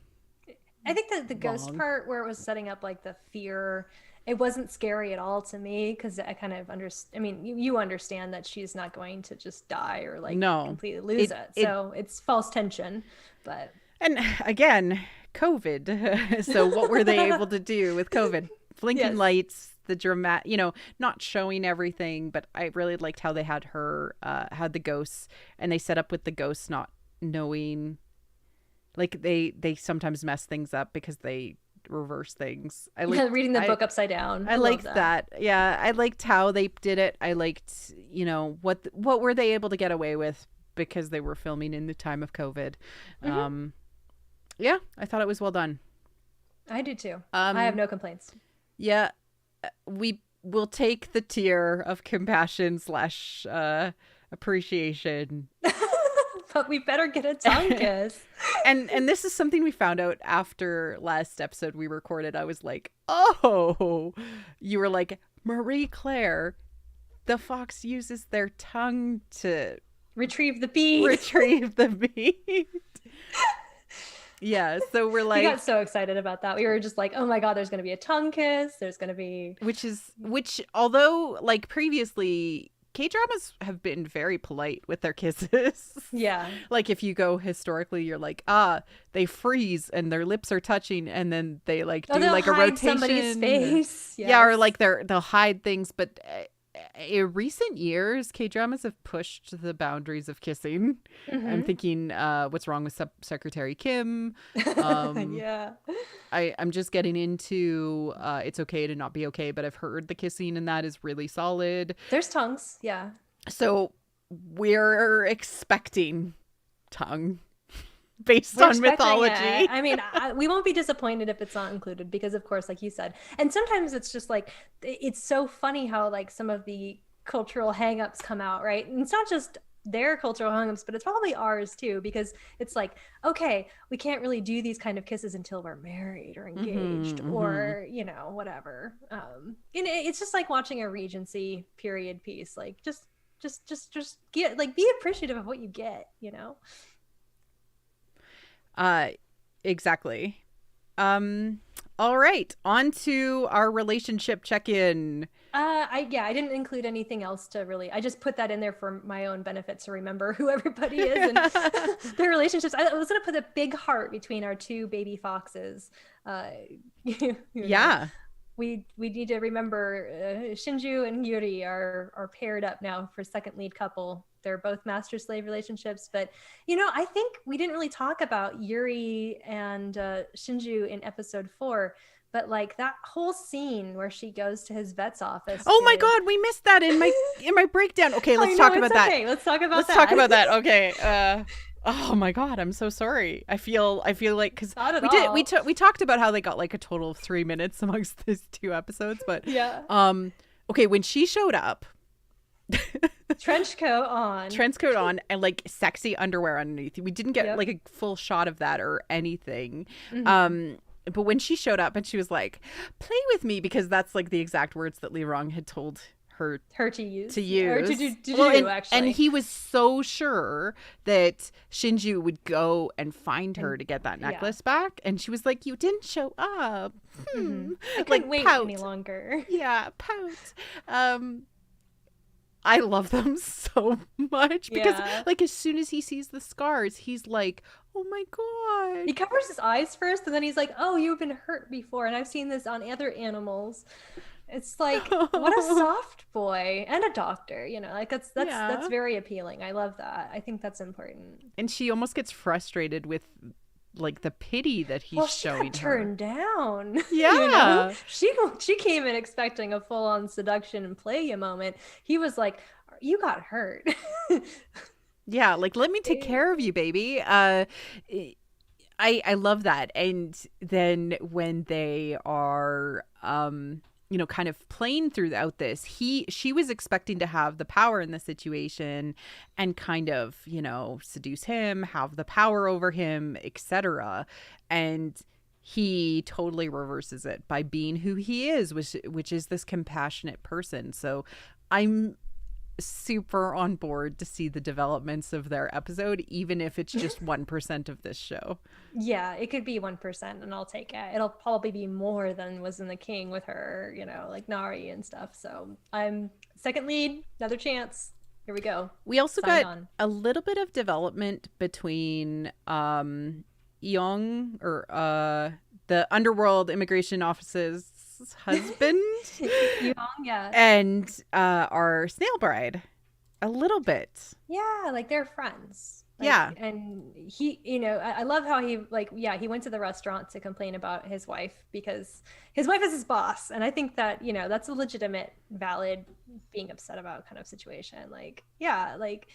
Speaker 2: I think that the ghost part where it was setting up like the fear, it wasn't scary at all to me, because I kind of understand. I mean, you understand that she's not going to just die or like completely lose it. So it's false tension. But
Speaker 1: and again, COVID. So what were they able to do with COVID? Blinking lights, the dramatic, not showing everything. But I really liked how they had her, had the ghosts, and they set up with the ghosts not knowing. Like, they sometimes mess things up because they reverse things. I liked,
Speaker 2: reading the book upside down.
Speaker 1: I liked that. Yeah, I liked how they did it. I liked, what were they able to get away with because they were filming in the time of COVID. Yeah, I thought it was well done.
Speaker 2: I do too. I have no complaints.
Speaker 1: Yeah, we will take the tier of compassion slash appreciation.
Speaker 2: But we better get a tongue kiss.
Speaker 1: And this is something we found out after last episode we recorded. I was like, oh, you were like, Marie Claire, the fox uses their tongue to
Speaker 2: retrieve the bead.
Speaker 1: Retrieve the bead. Yeah, so we're like,
Speaker 2: we got so excited about that. We were just like, oh my god, there's going to be a tongue kiss. There's going to be
Speaker 1: which although like previously K-dramas have been very polite with their kisses.
Speaker 2: Yeah.
Speaker 1: Like if you go historically, you're like, they freeze and their lips are touching and then they like do like a rotation.
Speaker 2: Somebody's face. Yes.
Speaker 1: Yeah, or like they'll hide things, but in recent years, K-dramas have pushed the boundaries of kissing. Mm-hmm. I'm thinking, what's wrong with Secretary Kim?
Speaker 2: Yeah.
Speaker 1: I'm just getting into It's Okay to Not Be Okay, but I've heard the kissing and that is really solid.
Speaker 2: There's tongues, yeah.
Speaker 1: So we're expecting tongue. Based on mythology.
Speaker 2: I mean, we won't be disappointed if it's not included because, of course, like you said, and sometimes it's just like, it's so funny how like some of the cultural hangups come out, right? And it's not just their cultural hangups, but it's probably ours too, because it's like, okay, we can't really do these kind of kisses until we're married or engaged or, you know, whatever. And it's just like watching a Regency period piece, like just get, like, be appreciative of what you get, you know?
Speaker 1: Exactly. All right, on to our relationship check-in.
Speaker 2: I didn't include anything else to really, I just put that in there for my own benefit to remember who everybody is and their relationships. I was going to put a big heart between our two baby foxes.
Speaker 1: Yeah.
Speaker 2: We need to remember Shinju and Yuri are paired up now for second lead couple. They're both master-slave relationships. But, you know, I think we didn't really talk about Yuri and Shinju in episode 4. But like that whole scene where she goes to his vet's office.
Speaker 1: Oh my god, we missed that in my breakdown. Okay, let's talk about that.
Speaker 2: Let's talk about that.
Speaker 1: Let's talk about that. Okay. Oh my god, I'm so sorry. I feel like because we talked about how they got like a total of 3 minutes amongst these two episodes, but
Speaker 2: yeah.
Speaker 1: Okay, when she showed up,
Speaker 2: trench coat on,
Speaker 1: and like sexy underwear underneath. We didn't get like a full shot of that or anything. But when she showed up and she was like, "Play with me," because that's like the exact words that Li Rong had told her to use.
Speaker 2: Or to do, actually.
Speaker 1: And he was so sure that Shinju would go and find her to get that necklace back. And she was like, "You didn't show up."
Speaker 2: I couldn't wait any longer.
Speaker 1: Yeah, pout. I love them so much because like as soon as he sees the scars, he's like, oh my god.
Speaker 2: He covers his eyes first and then he's like, oh, you've been hurt before and I've seen this on other animals. It's like, what a soft boy and a doctor, you know, like that's very appealing. I love that. I think that's important.
Speaker 1: And she almost gets frustrated with like the pity that he's showing
Speaker 2: got turned down.
Speaker 1: Yeah.
Speaker 2: You know? She came in expecting a full-on seduction and play you moment. He was like, you got hurt.
Speaker 1: Yeah, like let me take care of you, baby. I love that. And then when they are you know, kind of playing throughout this, she was expecting to have the power in the situation and kind of, you know, seduce him, have the power over him, etc. And he totally reverses it by being who he is, which is this compassionate person. So I'm super on board to see the developments of their episode, even if it's just 1% of this show.
Speaker 2: Yeah, it could be 1% and I'll take it. It'll probably be more than was in The King with her, you know, like Nari and stuff. So I'm second lead, another chance. Here we go.
Speaker 1: We also got a little bit of development between Yong, or the underworld immigration office's husband and our snail bride a little bit.
Speaker 2: Yeah, like they're friends. Like,
Speaker 1: yeah.
Speaker 2: And he, you know, I love how he he went to the restaurant to complain about his wife because his wife is his boss. And I think that, you know, that's a legitimate, valid being upset about kind of situation. Like, yeah, like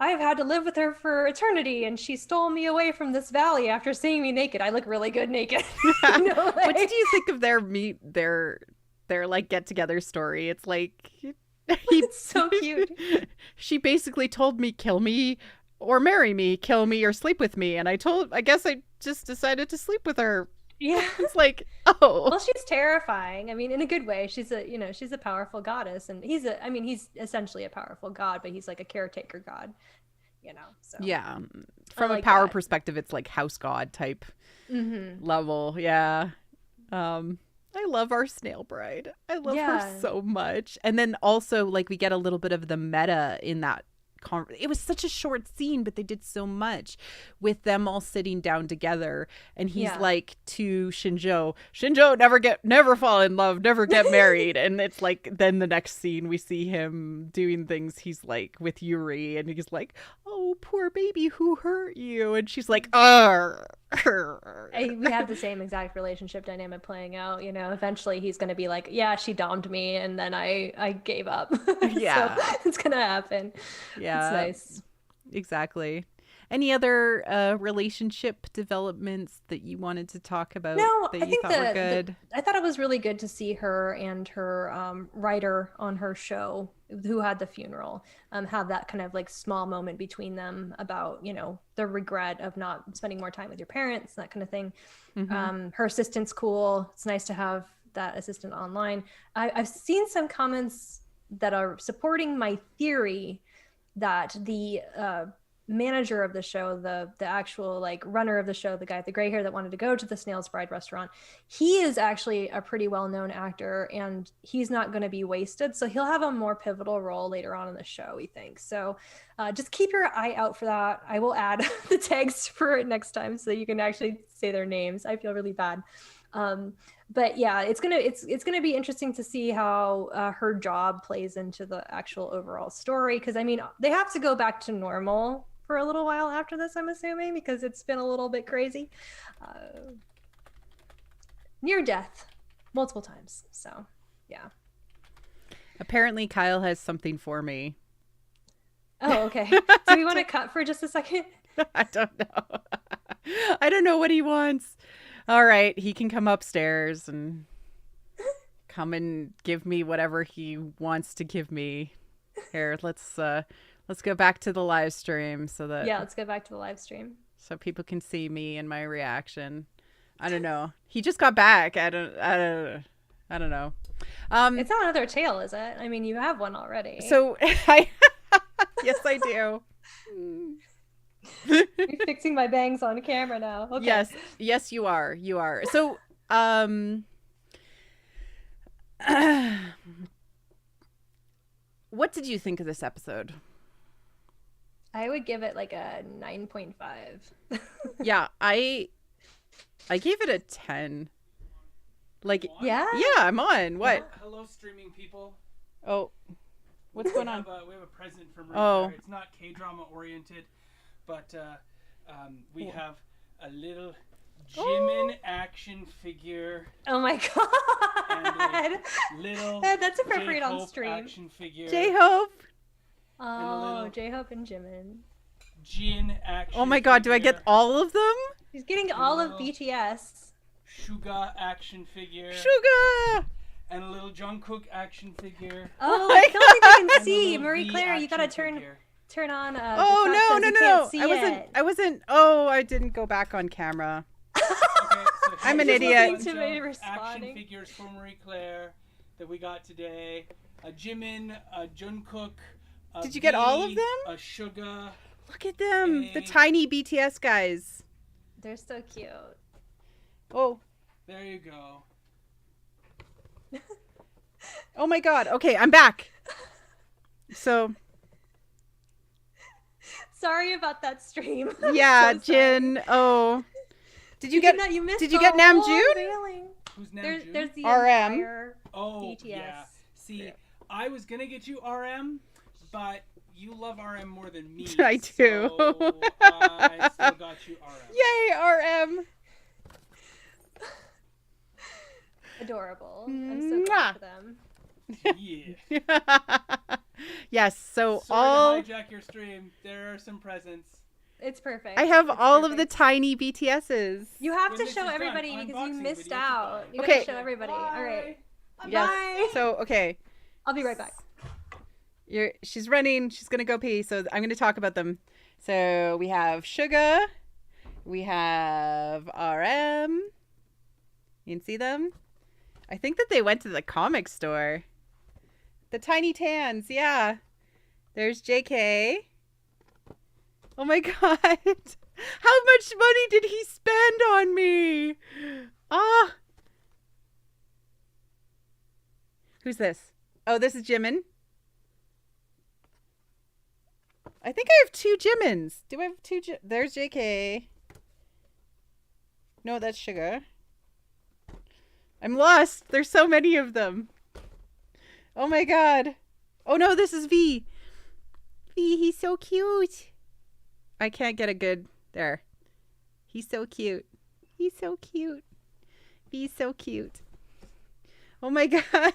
Speaker 2: I've had to live with her for eternity and she stole me away from this valley after seeing me naked. I look really good naked. You know, like...
Speaker 1: What did you think of their their like get together story. It's like
Speaker 2: It's so cute.
Speaker 1: She basically told me, kill me or marry me, kill me or sleep with me, and I guess I just decided to sleep with her.
Speaker 2: Yeah.
Speaker 1: It's like, oh.
Speaker 2: Well, she's terrifying. I mean, in a good way. She's a powerful goddess, and he's essentially a powerful god, but he's like a caretaker god, so.
Speaker 1: Yeah. From
Speaker 2: like
Speaker 1: a power
Speaker 2: that.
Speaker 1: perspective, it's like house god type level. Yeah. I love our snail bride. I love her so much. And then also, like, we get a little bit of the meta in that. It was such a short scene, but they did so much with them all sitting down together. And he's like to Shinjo, never fall in love, never get married. And it's like, then the next scene we see him doing things. He's like with Yuri, and he's like, oh, poor baby, who hurt you? And she's like,
Speaker 2: we have the same exact relationship dynamic playing out. Eventually he's going to be like, yeah, she domed me, and then I gave up.
Speaker 1: Yeah.
Speaker 2: So it's going to happen.
Speaker 1: Yeah.
Speaker 2: It's nice.
Speaker 1: Exactly. Any other relationship developments that you wanted to talk about that you thought were good?
Speaker 2: I thought it was really good to see her and her writer on her show who had the funeral have that kind of like small moment between them about, the regret of not spending more time with your parents, that kind of thing. Her assistant's cool. It's nice to have that assistant online. I've seen some comments that are supporting my theory that the manager of the show, the actual like runner of the show, the guy with the gray hair that wanted to go to the Snail's Bride restaurant, he is actually a pretty well-known actor, and he's not going to be wasted, so he'll have a more pivotal role later on in the show, we think. So just keep your eye out for that. I will add the tags for it next time so that you can actually say their names. I feel really bad. But yeah, it's gonna be interesting to see how her job plays into the actual overall story, because I mean, they have to go back to normal for a little while after this, I'm assuming, because it's been a little bit crazy. Near death multiple times, so yeah.
Speaker 1: Apparently Kyle has something for me.
Speaker 2: Oh, okay. Do we want to cut for just a second?
Speaker 1: I don't know. I don't know what he wants. All right, he can come upstairs and come and give me whatever he wants to give me. Here, let's go back to the live stream
Speaker 2: let's go back to the live stream
Speaker 1: so people can see me and my reaction. I don't know. He just got back. I don't know.
Speaker 2: It's not another tail, is it? I mean, you have one already.
Speaker 1: So yes, I do.
Speaker 2: You're fixing my bangs on camera now. Okay.
Speaker 1: Yes, you are. So, what did you think of this episode?
Speaker 2: I would give it like a 9.5.
Speaker 1: Yeah, I gave it a 10. Like,
Speaker 2: yeah,
Speaker 1: I'm on. What?
Speaker 3: Hello, streaming people.
Speaker 1: Oh, what's going on?
Speaker 3: We have a present from Rick.
Speaker 1: Oh.
Speaker 3: It's not K-drama oriented, but we have a little Jimin action figure.
Speaker 2: Oh my god!
Speaker 3: And a little
Speaker 2: that's appropriate on
Speaker 3: J-Hope
Speaker 2: stream.
Speaker 3: Action figure.
Speaker 1: J-Hope.
Speaker 2: Oh, J-Hope and Jimin.
Speaker 3: Jin action.
Speaker 1: Oh my god!
Speaker 3: Figure.
Speaker 1: Do I get all of them?
Speaker 2: He's getting all of BTS.
Speaker 3: Suga action figure.
Speaker 1: Suga.
Speaker 3: And a little Jungkook action figure.
Speaker 2: Oh, I don't think they can see.
Speaker 3: And a
Speaker 2: Marie
Speaker 3: little
Speaker 2: Claire,
Speaker 3: V
Speaker 2: you gotta
Speaker 3: action
Speaker 2: turn
Speaker 3: figure.
Speaker 2: on.
Speaker 1: Oh
Speaker 2: the
Speaker 1: no!
Speaker 2: you can't see
Speaker 1: I wasn't. Oh, I didn't go back on camera.
Speaker 3: Okay, so
Speaker 1: I'm an
Speaker 3: here's a
Speaker 1: idiot.
Speaker 3: bunch
Speaker 2: To me
Speaker 3: of
Speaker 2: responding.
Speaker 3: action figures from Marie Claire that we got today. A Jimin, a Jungkook. A
Speaker 1: Did you get all of
Speaker 3: V,
Speaker 1: them?
Speaker 3: A Suga.
Speaker 1: Look at them, the
Speaker 3: Hey.
Speaker 1: tiny BTS guys.
Speaker 2: They're so cute.
Speaker 1: Oh.
Speaker 3: There you go.
Speaker 1: Oh my god. Okay, I'm back. So
Speaker 2: Sorry about that stream.
Speaker 1: yeah,
Speaker 2: So sorry.
Speaker 1: Jin. Oh. Did you
Speaker 2: Did
Speaker 1: get
Speaker 2: you missed
Speaker 1: Did you
Speaker 2: the
Speaker 1: get
Speaker 2: whole
Speaker 1: Namjoon?
Speaker 2: unveiling.
Speaker 3: Who's Namjoon?
Speaker 2: There's the
Speaker 1: RM.
Speaker 2: entire
Speaker 3: Oh,
Speaker 2: BTS.
Speaker 3: yeah. See, I was gonna get you RM, but you love RM more than me.
Speaker 1: I do.
Speaker 3: So I still got you RM.
Speaker 1: Yay, RM.
Speaker 2: Adorable. I'm so glad for them.
Speaker 3: Yeah.
Speaker 1: Yes, so
Speaker 3: Sorry to hijack your stream. There are some presents.
Speaker 2: It's perfect.
Speaker 1: I have
Speaker 2: It's
Speaker 1: all of
Speaker 2: perfect.
Speaker 1: the tiny BTSs.
Speaker 2: You have
Speaker 3: When
Speaker 2: to
Speaker 3: this
Speaker 2: show
Speaker 3: is done,
Speaker 2: everybody because you
Speaker 3: unboxing
Speaker 2: missed
Speaker 3: videos
Speaker 2: out.
Speaker 3: are
Speaker 2: You
Speaker 1: Okay.
Speaker 2: gotta show everybody. All right.
Speaker 1: Yes.
Speaker 2: Bye.
Speaker 1: So, okay.
Speaker 2: I'll be right back.
Speaker 1: She's running. She's going to go pee. So I'm going to talk about them. So we have Sugar. We have RM. You can see them. I think that they went to the comic store. The Tiny Tans. Yeah. There's JK. Oh my God. How much money did he spend on me? Ah. Who's this? Oh, this is Jimin. I think I have 2 Jimins. Do I have 2? There's JK. No, that's Sugar. I'm lost. There's so many of them. Oh my God. Oh no, this is V. V, he's so cute. I can't get a good... There. He's so cute. He's so cute. V's so cute. Oh my God.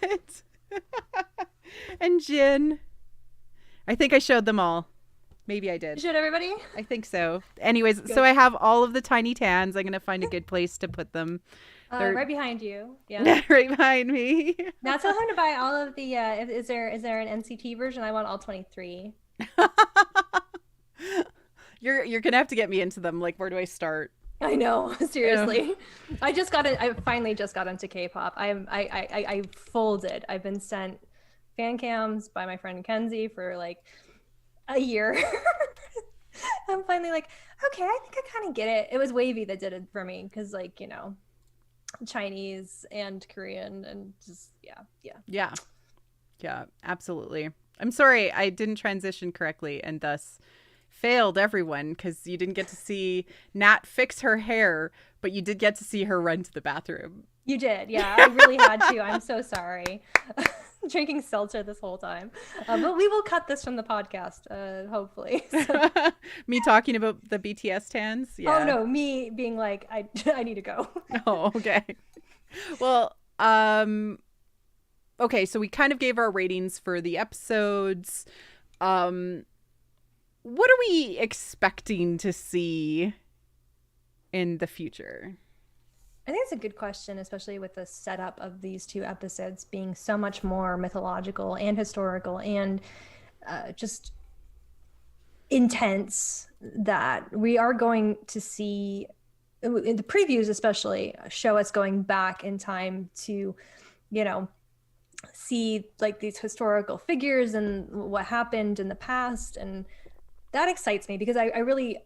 Speaker 1: And Jin. I think I showed them all. Maybe I did.
Speaker 2: You showed everybody?
Speaker 1: I think so. Anyways,
Speaker 2: Good.
Speaker 1: So I have all of the Tiny Tans. I'm going to find a good place to put them.
Speaker 2: Right behind you. Yeah.
Speaker 1: Right behind me.
Speaker 2: Now tell him to buy all of the, is there an NCT version? I want all 23.
Speaker 1: You're going to have to get me into them. Like, where do I start?
Speaker 2: I know, seriously. I finally just got into K-pop. I folded. I've been sent fan cams by my friend Kenzie for like a year. I'm finally like, okay, I think I kind of get it. It was Wavy that did it for me because, like, you know, Chinese and Korean and just
Speaker 1: Yeah, absolutely. I'm sorry I didn't transition correctly and thus failed everyone because you didn't get to see Nat fix her hair, but you did get to see her run to the bathroom.
Speaker 2: You did, yeah. I really had to. I'm so sorry. Drinking seltzer this whole time. But we will cut this from the podcast, hopefully. So.
Speaker 1: Me talking about the BTS tans? Yeah.
Speaker 2: Oh, no. Me being like, I need to go.
Speaker 1: Oh, okay. Well, okay. So we kind of gave our ratings for the episodes. What are we expecting to see in the future?
Speaker 2: I think it's a good question, especially with the setup of these 2 episodes being so much more mythological and historical and just intense, that we are going to see, in the previews especially, show us going back in time to, you know, see like these historical figures and what happened in the past. And that excites me because we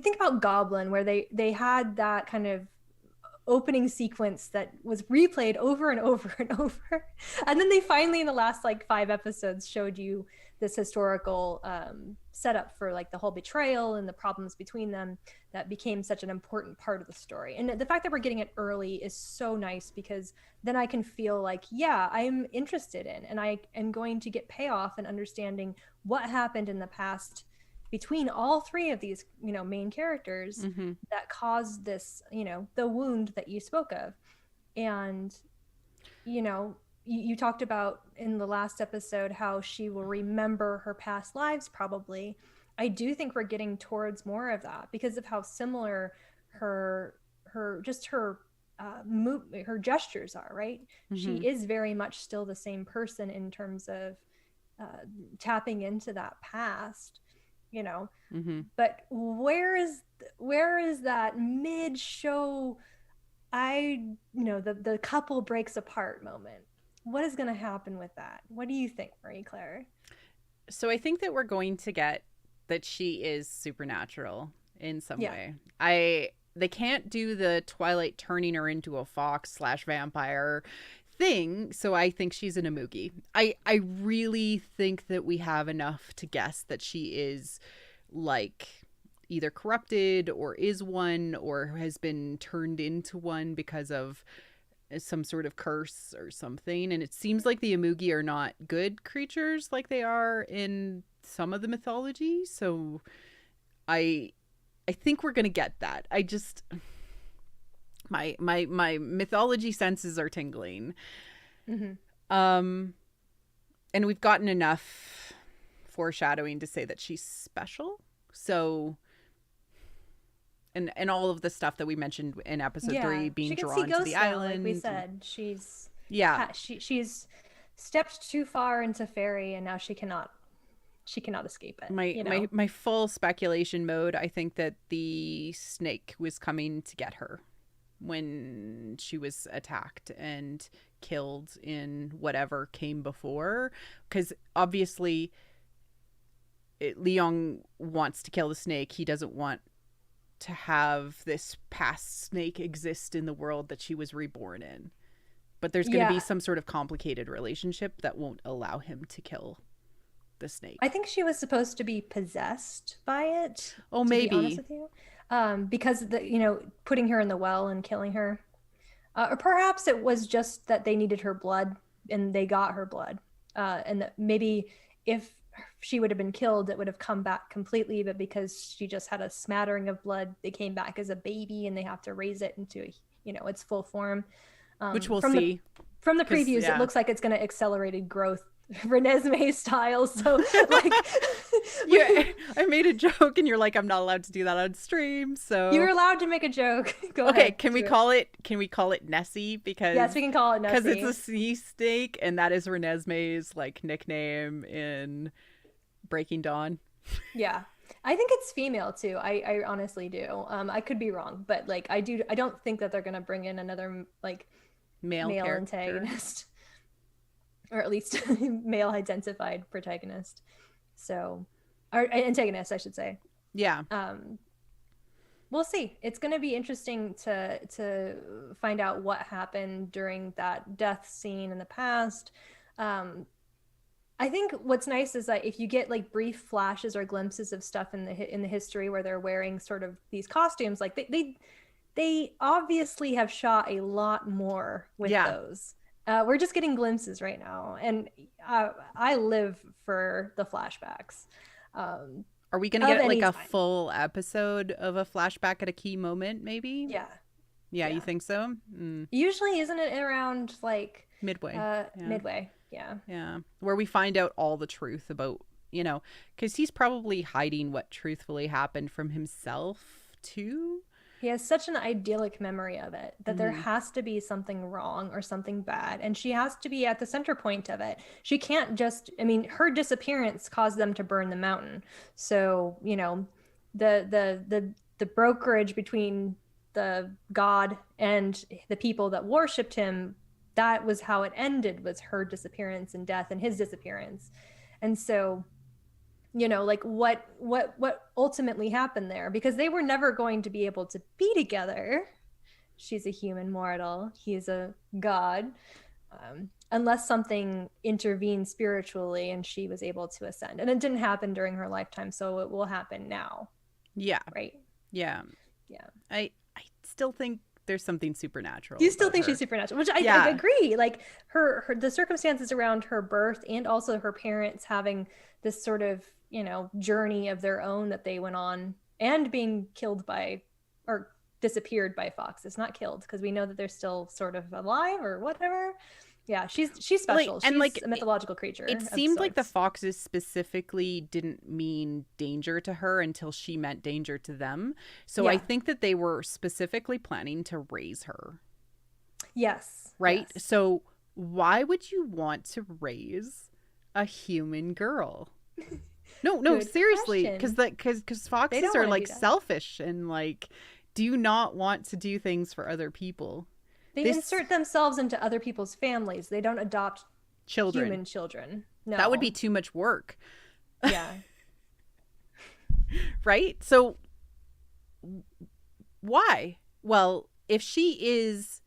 Speaker 2: think about Goblin, where they had that kind of opening sequence that was replayed over and over and over, and then they finally in the last like 5 episodes showed you this historical setup for like the whole betrayal and the problems between them that became such an important part of the story. And the fact that we're getting it early is so nice, because then I can feel like, yeah, I'm interested in, and I am going to get payoff in understanding what happened in the past between all 3 of these, you know, main characters that caused this, you know, the wound that you spoke of. And, you know, you talked about in the last episode how she will remember her past lives, probably. I do think we're getting towards more of that because of how similar her gestures are, right? She is very much still the same person in terms of tapping into that past. You know, but where is that mid-show, the couple breaks apart moment? What is going to happen with that? What do you think, Marie Claire?
Speaker 1: So I think that we're going to get that she is supernatural in some way. They can't do the Twilight turning her into a fox/vampire thing, so I think she's an Amugi. I really think that we have enough to guess that she is like either corrupted or is one or has been turned into one because of some sort of curse or something. And it seems like the Amugi are not good creatures like they are in some of the mythology, so I think we're gonna get that. I just my mythology senses are tingling. And we've gotten enough foreshadowing to say that she's special. So and all of the stuff that we mentioned in episode 3, being drawn to the island.
Speaker 2: Like we said, she's
Speaker 1: Yeah.
Speaker 2: she's stepped too far into fairy, and now she cannot escape it,
Speaker 1: My
Speaker 2: you
Speaker 1: my
Speaker 2: know.
Speaker 1: my full speculation mode, I think that the snake was coming to get her when she was attacked and killed in whatever came before, because obviously Leong wants to kill the snake. He doesn't want to have this past snake exist in the world that she was reborn in. But there's going to be
Speaker 2: Yeah,
Speaker 1: some sort of complicated relationship that won't allow him to kill the
Speaker 2: I
Speaker 1: snake.
Speaker 2: think she was supposed to be possessed by it,
Speaker 1: Oh,
Speaker 2: to be honest
Speaker 1: maybe.
Speaker 2: with you. Because putting her in the well and killing her. Or perhaps it was just that they needed her blood and they got her blood. And that maybe if she would have been killed, it would have come back completely. But because she just had a smattering of blood, they came back as a baby and they have to raise it into, its full form.
Speaker 1: Which we'll
Speaker 2: From the
Speaker 1: see. Because,
Speaker 2: previews, it
Speaker 1: yeah.
Speaker 2: looks like it's going to accelerated growth, Renesmee style. So, like,
Speaker 1: Yeah, I made a joke and you're like, I'm not allowed to do that on stream.
Speaker 2: you're
Speaker 1: So
Speaker 2: allowed to make a joke. Go
Speaker 1: okay,
Speaker 2: ahead.
Speaker 1: can we
Speaker 2: Do it.
Speaker 1: call it Nessie?
Speaker 2: Yes, we can call it
Speaker 1: Because it's
Speaker 2: Nessie.
Speaker 1: a sea snake, and that is Renesmee's like nickname in Breaking Dawn.
Speaker 2: Yeah. I think it's female too. I honestly do. I could be wrong, but like I don't think that they're gonna bring in another like
Speaker 1: Male
Speaker 2: male
Speaker 1: character.
Speaker 2: antagonist. Or at least male identified protagonist. So or antagonist, I should say.
Speaker 1: Yeah.
Speaker 2: We'll see. It's going to be interesting to find out what happened during that death scene in the past. I think what's nice is that if you get like brief flashes or glimpses of stuff in the history where they're wearing sort of these costumes, like they obviously have shot a lot more with those. We're just getting glimpses right now, and I live for the flashbacks.
Speaker 1: Are we going to get like a
Speaker 2: time.
Speaker 1: full episode of a flashback at a key moment, maybe?
Speaker 2: Yeah.
Speaker 1: Yeah, you think so?
Speaker 2: Usually, isn't it around like
Speaker 1: midway?
Speaker 2: Midway. Yeah.
Speaker 1: Yeah. Where we find out all the truth about, because he's probably hiding what truthfully happened from himself too.
Speaker 2: He has such an idyllic memory of it that there has to be something wrong or something bad, and she has to be at the center point of it. She can't just, her disappearance caused them to burn the mountain. So, the brokerage between the god and the people that worshipped him, that was how it ended, was her disappearance and death and his disappearance. And so, like what ultimately happened there, because they were never going to be able to be together. She's a human mortal, he's a god, unless something intervened spiritually and she was able to ascend. And it didn't happen during her lifetime, so it will happen now.
Speaker 1: Yeah.
Speaker 2: Right.
Speaker 1: Yeah. I still think there's something supernatural.
Speaker 2: You still think
Speaker 1: her.
Speaker 2: She's supernatural, which I agree. Like her the circumstances around her birth, and also her parents having this sort of journey of their own that they went on, and being killed by or disappeared by foxes. Not killed, because we know that they're still sort of alive or whatever. Yeah, she's special. She's a mythological creature.
Speaker 1: It seemed like the foxes specifically didn't mean danger to her until she meant danger to them. So I think that they were specifically planning to raise her.
Speaker 2: Yes.
Speaker 1: Right?
Speaker 2: Yes.
Speaker 1: So why would you want to raise a human girl? No,
Speaker 2: Good
Speaker 1: seriously,
Speaker 2: question.
Speaker 1: because foxes are like selfish and like do not want to do things for other people.
Speaker 2: They insert themselves into other people's families. They don't adopt human children. No.
Speaker 1: That would be too much work.
Speaker 2: Yeah.
Speaker 1: Right? So why? Well, if she is,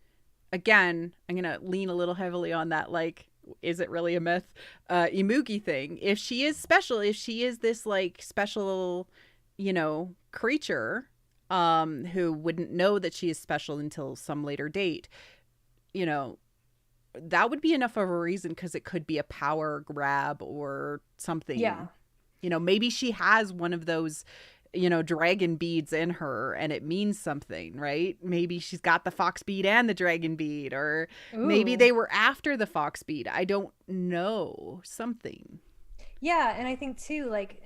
Speaker 1: again, I'm going to lean a little heavily on that, like, is it really a myth? Imugi thing. If she is special, if she is this like special, creature, who wouldn't know that she is special until some later date, that would be enough of a reason, because it could be a power grab or something.
Speaker 2: Yeah.
Speaker 1: Maybe she has one of those, dragon beads in her and it means something, right? Maybe she's got the fox bead and the dragon bead, or maybe they were after the fox bead. I don't know. Something.
Speaker 2: Yeah, and I think too, like,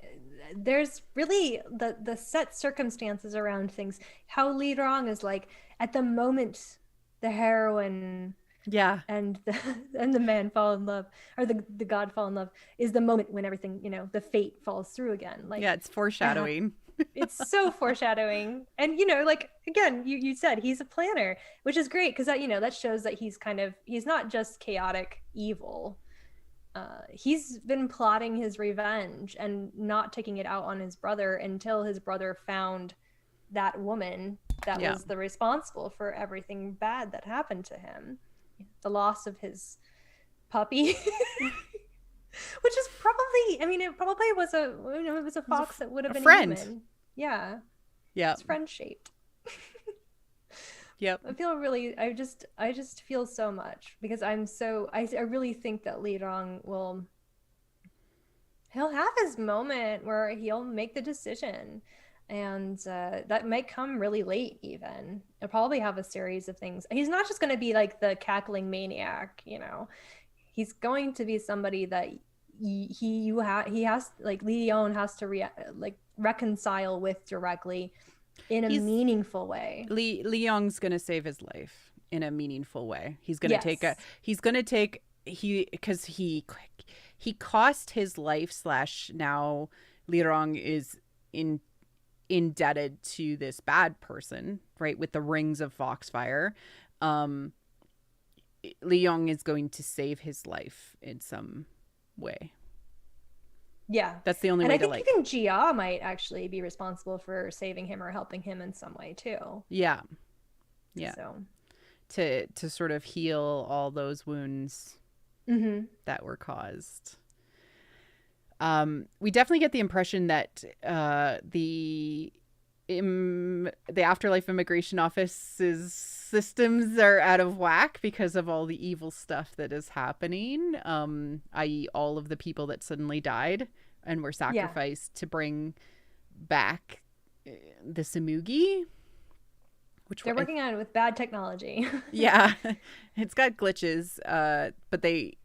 Speaker 2: there's really the set circumstances around things. How Li Rong is like, at the moment the heroine
Speaker 1: Yeah.
Speaker 2: and the man fall in love, or the god fall in love, is the moment when everything, the fate falls through again. Like,
Speaker 1: Yeah, it's foreshadowing.
Speaker 2: it's so foreshadowing. And like, again, you said he's a planner, which is great, because that shows that he's not just chaotic evil. He's been plotting his revenge and not taking it out on his brother until his brother found that woman that was the responsible for everything bad that happened to him. The loss of his puppy, which is probably, it probably was a fox that would have been
Speaker 1: friend.
Speaker 2: human. Yeah.
Speaker 1: Yeah.
Speaker 2: It's friend shaped.
Speaker 1: Yep.
Speaker 2: I feel really, I just feel so much, because I really think that Li Rong he'll have his moment where he'll make the decision, and that might come really late. Even he'll probably have a series of things. He's not just going to be like the cackling maniac, he's going to be somebody that he has, like, Leon has to reconcile with directly in a meaningful way.
Speaker 1: Leong's gonna save his life in a meaningful way. He's gonna because he cost his life / now Lirong is indebted to this bad person, right, with the rings of Foxfire. Leong is going to save his life in some way.
Speaker 2: Yeah,
Speaker 1: that's the only way.
Speaker 2: And I think even Jia might actually be responsible for saving him or helping him in some way too.
Speaker 1: Yeah.
Speaker 2: So
Speaker 1: to sort of heal all those wounds that were caused. We definitely get the impression that the Afterlife Immigration Office's systems are out of whack because of all the evil stuff that is happening, i.e. all of the people that suddenly died and were sacrificed to bring back the Samugi, which
Speaker 2: they're working on it with bad technology.
Speaker 1: Yeah, it's got glitches, but they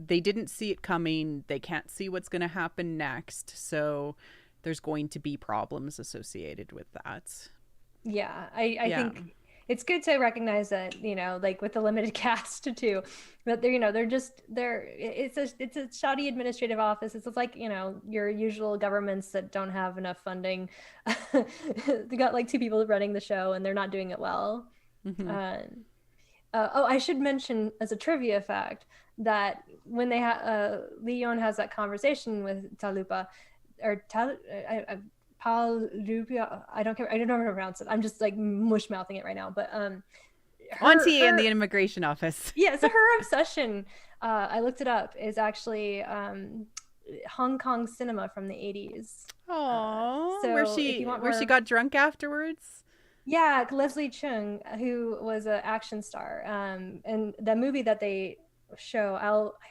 Speaker 1: didn't see it coming. They can't see what's going to happen next, so there's going to be problems associated with that.
Speaker 2: Yeah, I think it's good to recognize that, like with the limited cast too, that it's a shoddy administrative office. It's like, your usual governments that don't have enough funding. They got like 2 people running the show and they're not doing it well. I should mention as a trivia fact that when they Leon has that conversation with Talupa, or Palupia, I don't know how to pronounce it. I'm just like mush mouthing it right now. But
Speaker 1: Auntie in the immigration office.
Speaker 2: Yeah, so her obsession, I looked it up, is actually Hong Kong cinema from the 80s.
Speaker 1: Oh,
Speaker 2: so
Speaker 1: where she got drunk afterwards.
Speaker 2: Yeah, Leslie Chung, who was an action star, and the movie that they show,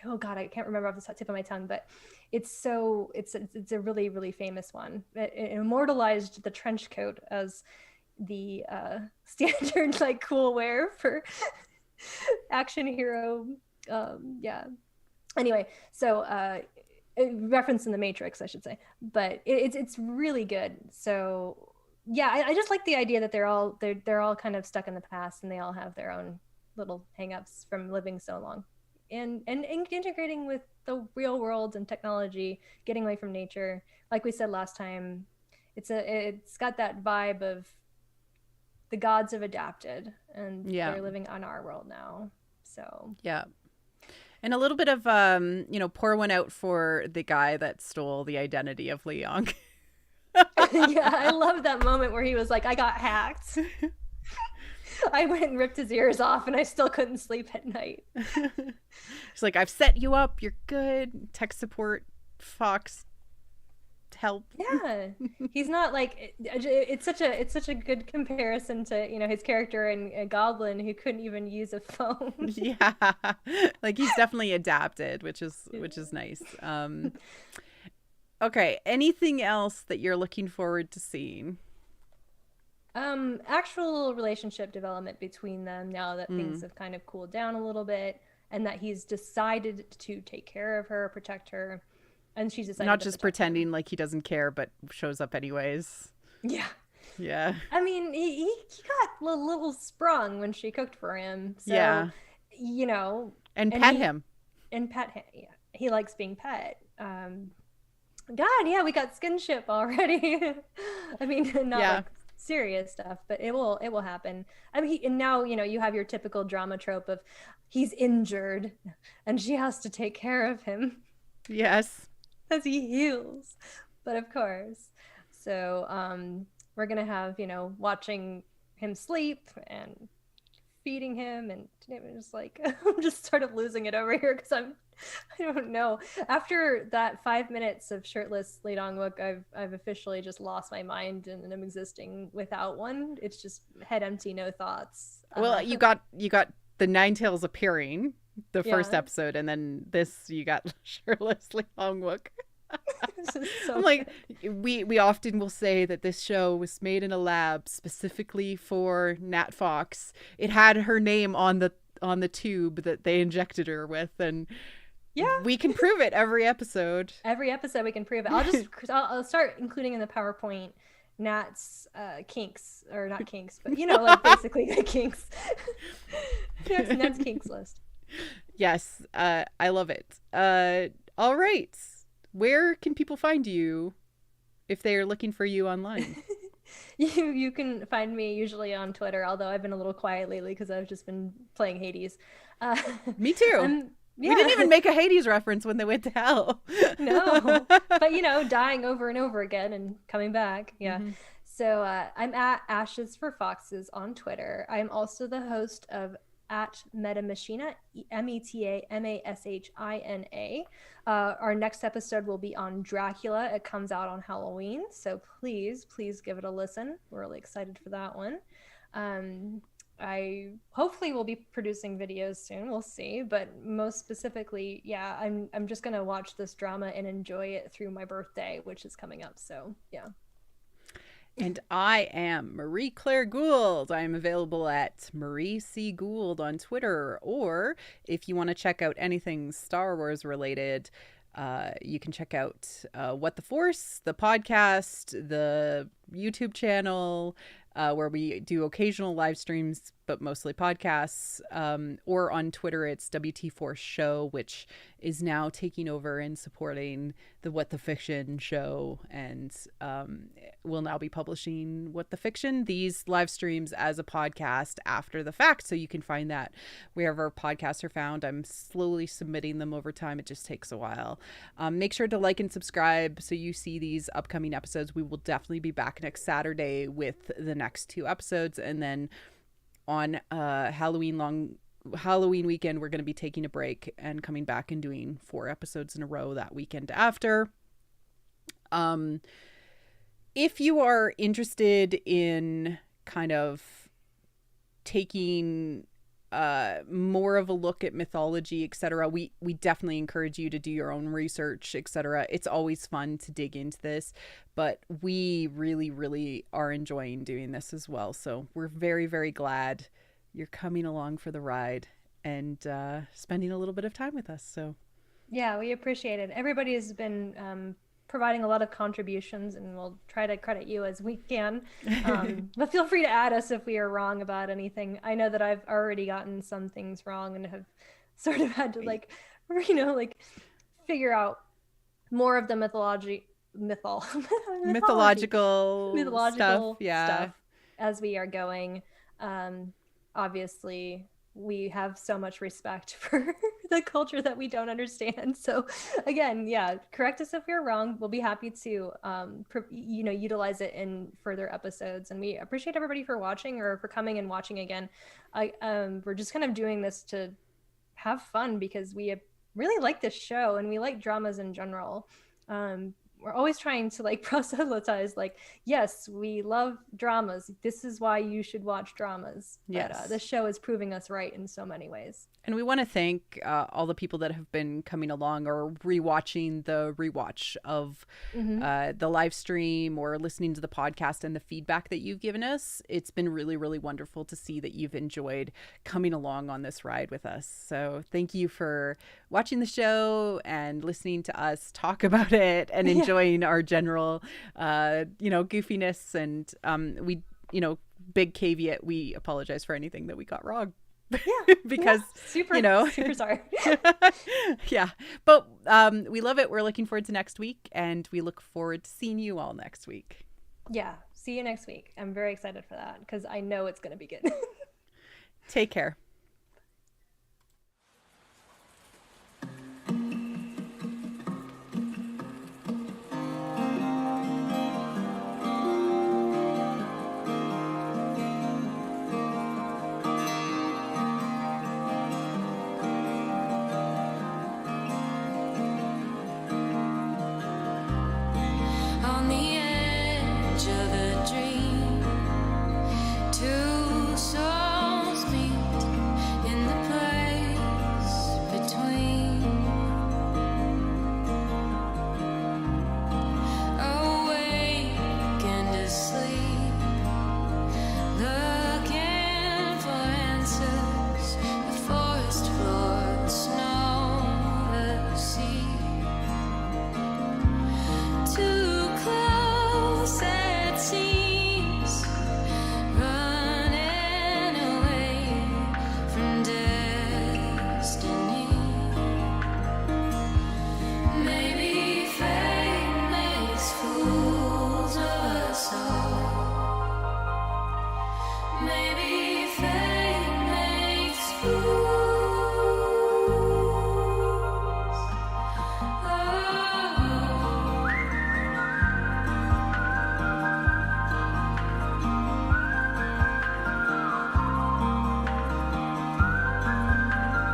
Speaker 2: oh god, I can't remember off the tip of my tongue, but it's a really, really famous one. It immortalized the trench coat as the standard like cool wear for action hero. Anyway, so reference in the Matrix, I should say, but it's really good. So yeah, I just like the idea that they're all kind of stuck in the past, and they all have their own little hangups from living so long, and integrating with the real world and technology, getting away from nature. Like we said last time, it's got that vibe of the gods have adapted and they're living on our world now. So
Speaker 1: yeah. And a little bit of pour one out for the guy that stole the identity of Leong.
Speaker 2: Yeah, I love that moment where he was like, I got hacked. I went and ripped his ears off and I still couldn't sleep at night.
Speaker 1: She's like, I've set you up. You're good. Tech support, Fox, help.
Speaker 2: Yeah. He's not like, it's such a good comparison to, his character in Goblin, who couldn't even use a phone.
Speaker 1: Yeah. Like he's definitely adapted, which is nice. Okay. Anything else that you're looking forward to seeing?
Speaker 2: Actual relationship development between them now that things have kind of cooled down a little bit, and that he's decided to take care of her, protect her, and she's decided
Speaker 1: not just pretending like he doesn't care, but shows up anyways.
Speaker 2: Yeah.
Speaker 1: Yeah.
Speaker 2: I mean, he got a little sprung when she cooked for him. So
Speaker 1: yeah.
Speaker 2: you know,
Speaker 1: and pet him.
Speaker 2: And pet him. Yeah. He likes being pet. God, yeah, we got skinship already. I mean, not like serious stuff, but it will happen. I mean, and now, you know, you have your typical drama trope of he's injured and she has to take care of him.
Speaker 1: Yes.
Speaker 2: As he heals. But of course. So we're gonna have, you know, watching him sleep and feeding him, and it was like I'm just sort of losing it over here because I don't know. After that 5 minutes of shirtless Lee Dong-wook, I've officially just lost my mind and I'm existing without one. It's just head empty, no thoughts.
Speaker 1: Well, you got the Nine Tails appearing the first episode, and then this you got shirtless Lee Dong-wook. I'm like, we often will say that this show was made in a lab specifically for Nat Fox. It had her name on the tube that they injected her with, and we can prove it every episode.
Speaker 2: Every episode we can prove it. I'll start including in the PowerPoint Nat's kinks, or not kinks, but you know, like basically the kinks. Nat's kinks list.
Speaker 1: Yes, I love it. All right. Where can people find you if they are looking for you online?
Speaker 2: You can find me usually on Twitter, although I've been a little quiet lately because I've just been playing Hades.
Speaker 1: Me too. We didn't even make a Hades reference when they went to hell.
Speaker 2: No, but you know, dying over and over again and coming back. Yeah. Mm-hmm. So I'm at Ashes for Foxes on Twitter. I'm also the host of at Metamachina, Metamashina. Our next episode will be on Dracula. It comes out on Halloween, so please give it a listen. We're really excited for that one. I hopefully will be producing videos soon. We'll see, but most specifically, I'm just gonna watch this drama and enjoy it through my birthday, which is coming up. So yeah.
Speaker 1: And I am Marie Claire Gould. I am available at Marie C. Gould on Twitter. Or if you want to check out anything Star Wars related, you can check out What the Force, the podcast, the YouTube channel, where we do occasional live streams, but mostly podcasts. Or on Twitter, it's WT Force Show, which is now taking over and supporting the What the Fiction show, and will now be publishing What the Fiction, these live streams, as a podcast after the fact. So you can find that wherever podcasts are found. I'm slowly submitting them over time. It just takes a while. Make sure to like and subscribe so you see these upcoming episodes. We will definitely be back next Saturday with the next 2 episodes, and then on Halloween weekend, we're going to be taking a break and coming back and doing 4 episodes in a row that weekend after. If you are interested in kind of taking more of a look at mythology, etc., we definitely encourage you to do your own research, etc. It's always fun to dig into this, but we really, really are enjoying doing this as well. So we're very, very glad you're coming along for the ride and spending a little bit of time with us. So
Speaker 2: yeah, we appreciate it. Everybody has been providing a lot of contributions, and we'll try to credit you as we can. But feel free to add us if we are wrong about anything. I know that I've already gotten some things wrong and have sort of had to figure out more of the mythological stuff as we are going. Obviously, we have so much respect for the culture that we don't understand. So again, correct us if we're wrong. We'll be happy to, utilize it in further episodes. And we appreciate everybody for watching or for coming and watching again. We're just kind of doing this to have fun because we really like this show and we like dramas in general. We're always trying to proselytize, yes, we love dramas. This is why you should watch dramas.
Speaker 1: Yes.
Speaker 2: But this show is proving us right in so many ways.
Speaker 1: And we want to thank all the people that have been coming along or rewatching the rewatch of the live stream or listening to the podcast and the feedback that you've given us. It's been really, really wonderful to see that you've enjoyed coming along on this ride with us. So thank you for watching the show and listening to us talk about it and enjoying our general, goofiness. And we, big caveat, we apologize for anything that we got wrong.
Speaker 2: Yeah.
Speaker 1: because
Speaker 2: super,
Speaker 1: you know,
Speaker 2: super sorry.
Speaker 1: yeah, but we love it. We're looking forward to next week, and we look forward to seeing you all next week.
Speaker 2: Yeah. See you next week. I'm very excited for that because I know it's going to be good.
Speaker 1: Take care.